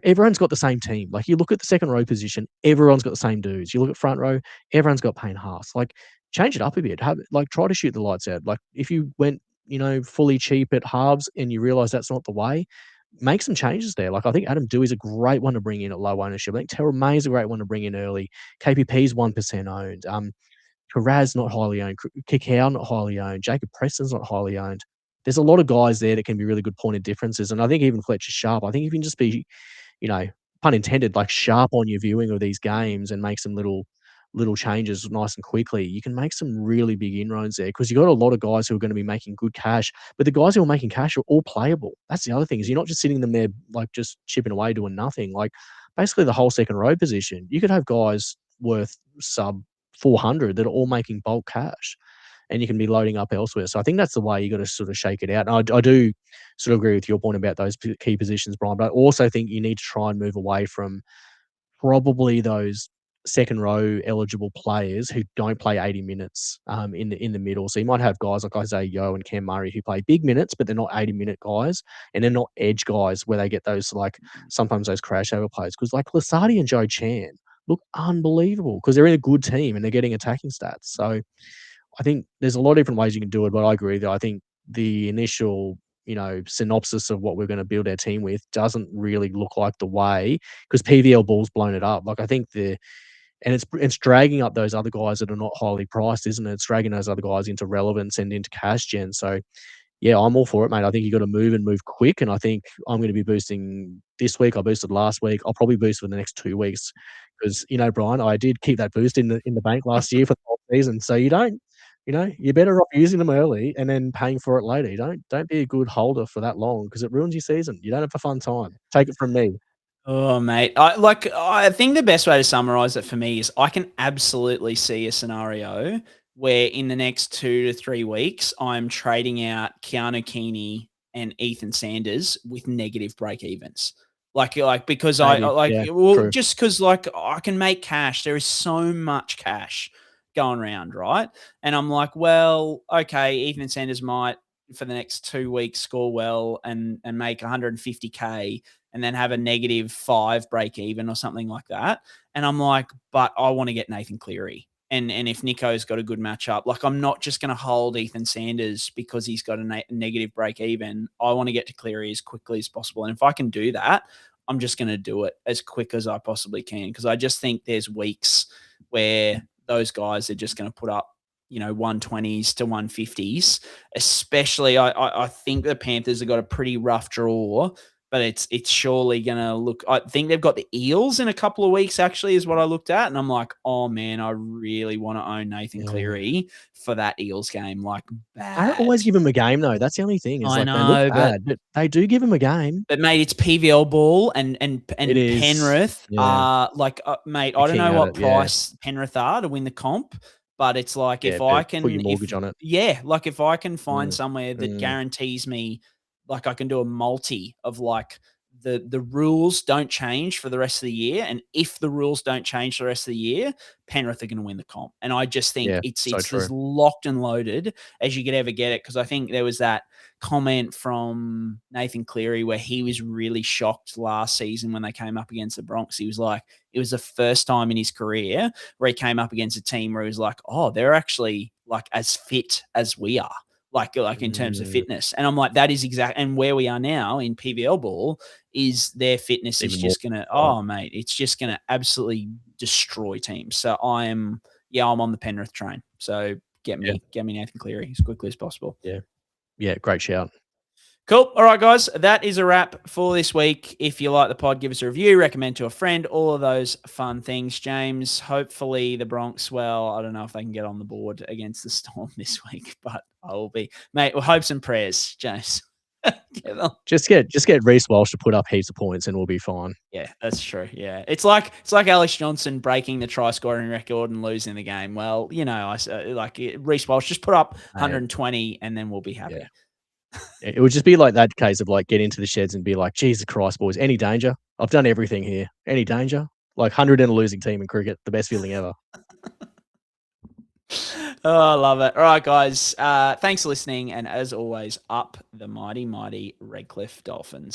everyone's got the same team. Like, you look at the second row position, everyone's got the same dudes. You look at front row, everyone's got Payne Haas. Like, change it up a bit. Try to shoot the lights out. Like, if you went, fully cheap at halves and you realize that's not the way, make some changes there. Like, I think Adam Dewey's a great one to bring in at low ownership. I think Taylan May is a great one to bring in early. KPP's 1% owned. Carraz not highly owned. Kikau not highly owned. Jacob Preston's not highly owned. There's a lot of guys there that can be really good pointed differences. And I think even Fletcher Sharp, I think if you can just be, pun intended, like sharp on your viewing of these games and make some little changes nice and quickly, you can make some really big inroads there, because you've got a lot of guys who are going to be making good cash, but the guys who are making cash are all playable. That's the other thing, is you're not just sitting them there like just chipping away doing nothing. Like, basically the whole second row position, you could have guys worth sub 400 that are all making bulk cash, and you can be loading up elsewhere. So I think that's the way you got to sort of shake it out. And I do sort of agree with your point about those key positions, Brian, but I also think you need to try and move away from probably those second row eligible players who don't play 80 minutes in the middle. So you might have guys like Isaiah Yeo and Cam Murray who play big minutes, but they're not 80-minute guys, and they're not edge guys where they get those, like, sometimes those crash over plays. Because like Lisati and Joe Chan look unbelievable because they're in a good team and they're getting attacking stats. So I think there's a lot of different ways you can do it, but I agree that I think the initial, synopsis of what we're going to build our team with doesn't really look like the way, because PVL ball's blown it up. Like, I think it's dragging up those other guys that are not highly priced, isn't it? It's dragging those other guys into relevance and into cash gen. So yeah, I'm all for it, mate. I think you got to move and move quick. And I think I'm going to be boosting this week. I boosted last week. I'll probably boost for the next 2 weeks because, Brian, I did keep that boost in the bank last year for the whole season. So you're better off using them early and then paying for it later. Don't be a good holder for that long because it ruins your season. You don't have a fun time. Take it from me. Oh, mate. I think the best way to summarize it for me is I can absolutely see a scenario where in the next 2 to 3 weeks, I'm trading out Keanu Keeney and Ethan Sanders with negative break evens. Because Maybe. True. just because I can make cash. There is so much cash going around, right? And I'm like, well, okay, Ethan Sanders might for the next 2 weeks score well and make 150K and then have a -5 break even or something like that. And I'm like, but I want to get Nathan Cleary. And if Nico's got a good matchup, I'm not just going to hold Ethan Sanders because he's got a negative break even. I want to get to Cleary as quickly as possible. And if I can do that, I'm just going to do it as quick as I possibly can because I just think there's weeks where those guys are just going to put up 120s to 150s. Especially, I think the Panthers have got a pretty rough draw, but it's surely going to look. I think they've got the Eels in a couple of weeks. Actually, is what I looked at, and I'm like, oh man, I really want to own Nathan Cleary for that Eels game. Bad. I don't always give him a game though. That's the only thing. I They know, look bad, but they do give him a game. But mate, it's PVL ball and It is. Penrith Yeah. are mate. I don't know what price Penrith are to win the comp. But it's if I can put your mortgage on it. Yeah, if I can find somewhere that guarantees me, I can do a multi of the rules don't change for the rest of the year, and if the rules don't change for the rest of the year, Penrith are going to win the comp. And I just think it's as locked and loaded as you could ever get it. Because I think there was that comment from Nathan Cleary where he was really shocked last season when they came up against the Broncos. He was like, it was the first time in his career where he came up against a team where he was like, oh, they're actually as fit as we are. In terms of fitness. And I'm like, that is exact. And where we are now in PVL ball is their fitness is just going to, mate, it's just going to absolutely destroy teams. So I'm on the Penrith train. So get me Nathan Cleary as quickly as possible. Yeah. Yeah. Great shout. Cool. All right, guys. That is a wrap for this week. If you like the pod, give us a review, recommend to a friend, all of those fun things. James, hopefully the Bronx, I don't know if they can get on the board against the Storm this week, but I will be. Mate, hopes and prayers, James. Just get Reece Walsh to put up heaps of points and we'll be fine. Yeah, that's true. Yeah. It's like Alex Johnson breaking the try scoring record and losing the game. Well, Reece Walsh, just put up 120 and then we'll be happy. Yeah. It would just be like that case of get into the sheds and be like, Jesus Christ, boys, any danger? I've done everything here. Any danger? 100 in a losing team in cricket, the best feeling ever. Oh, I love it. All right, guys. Thanks for listening. And as always, up the mighty, mighty Redcliffe Dolphins.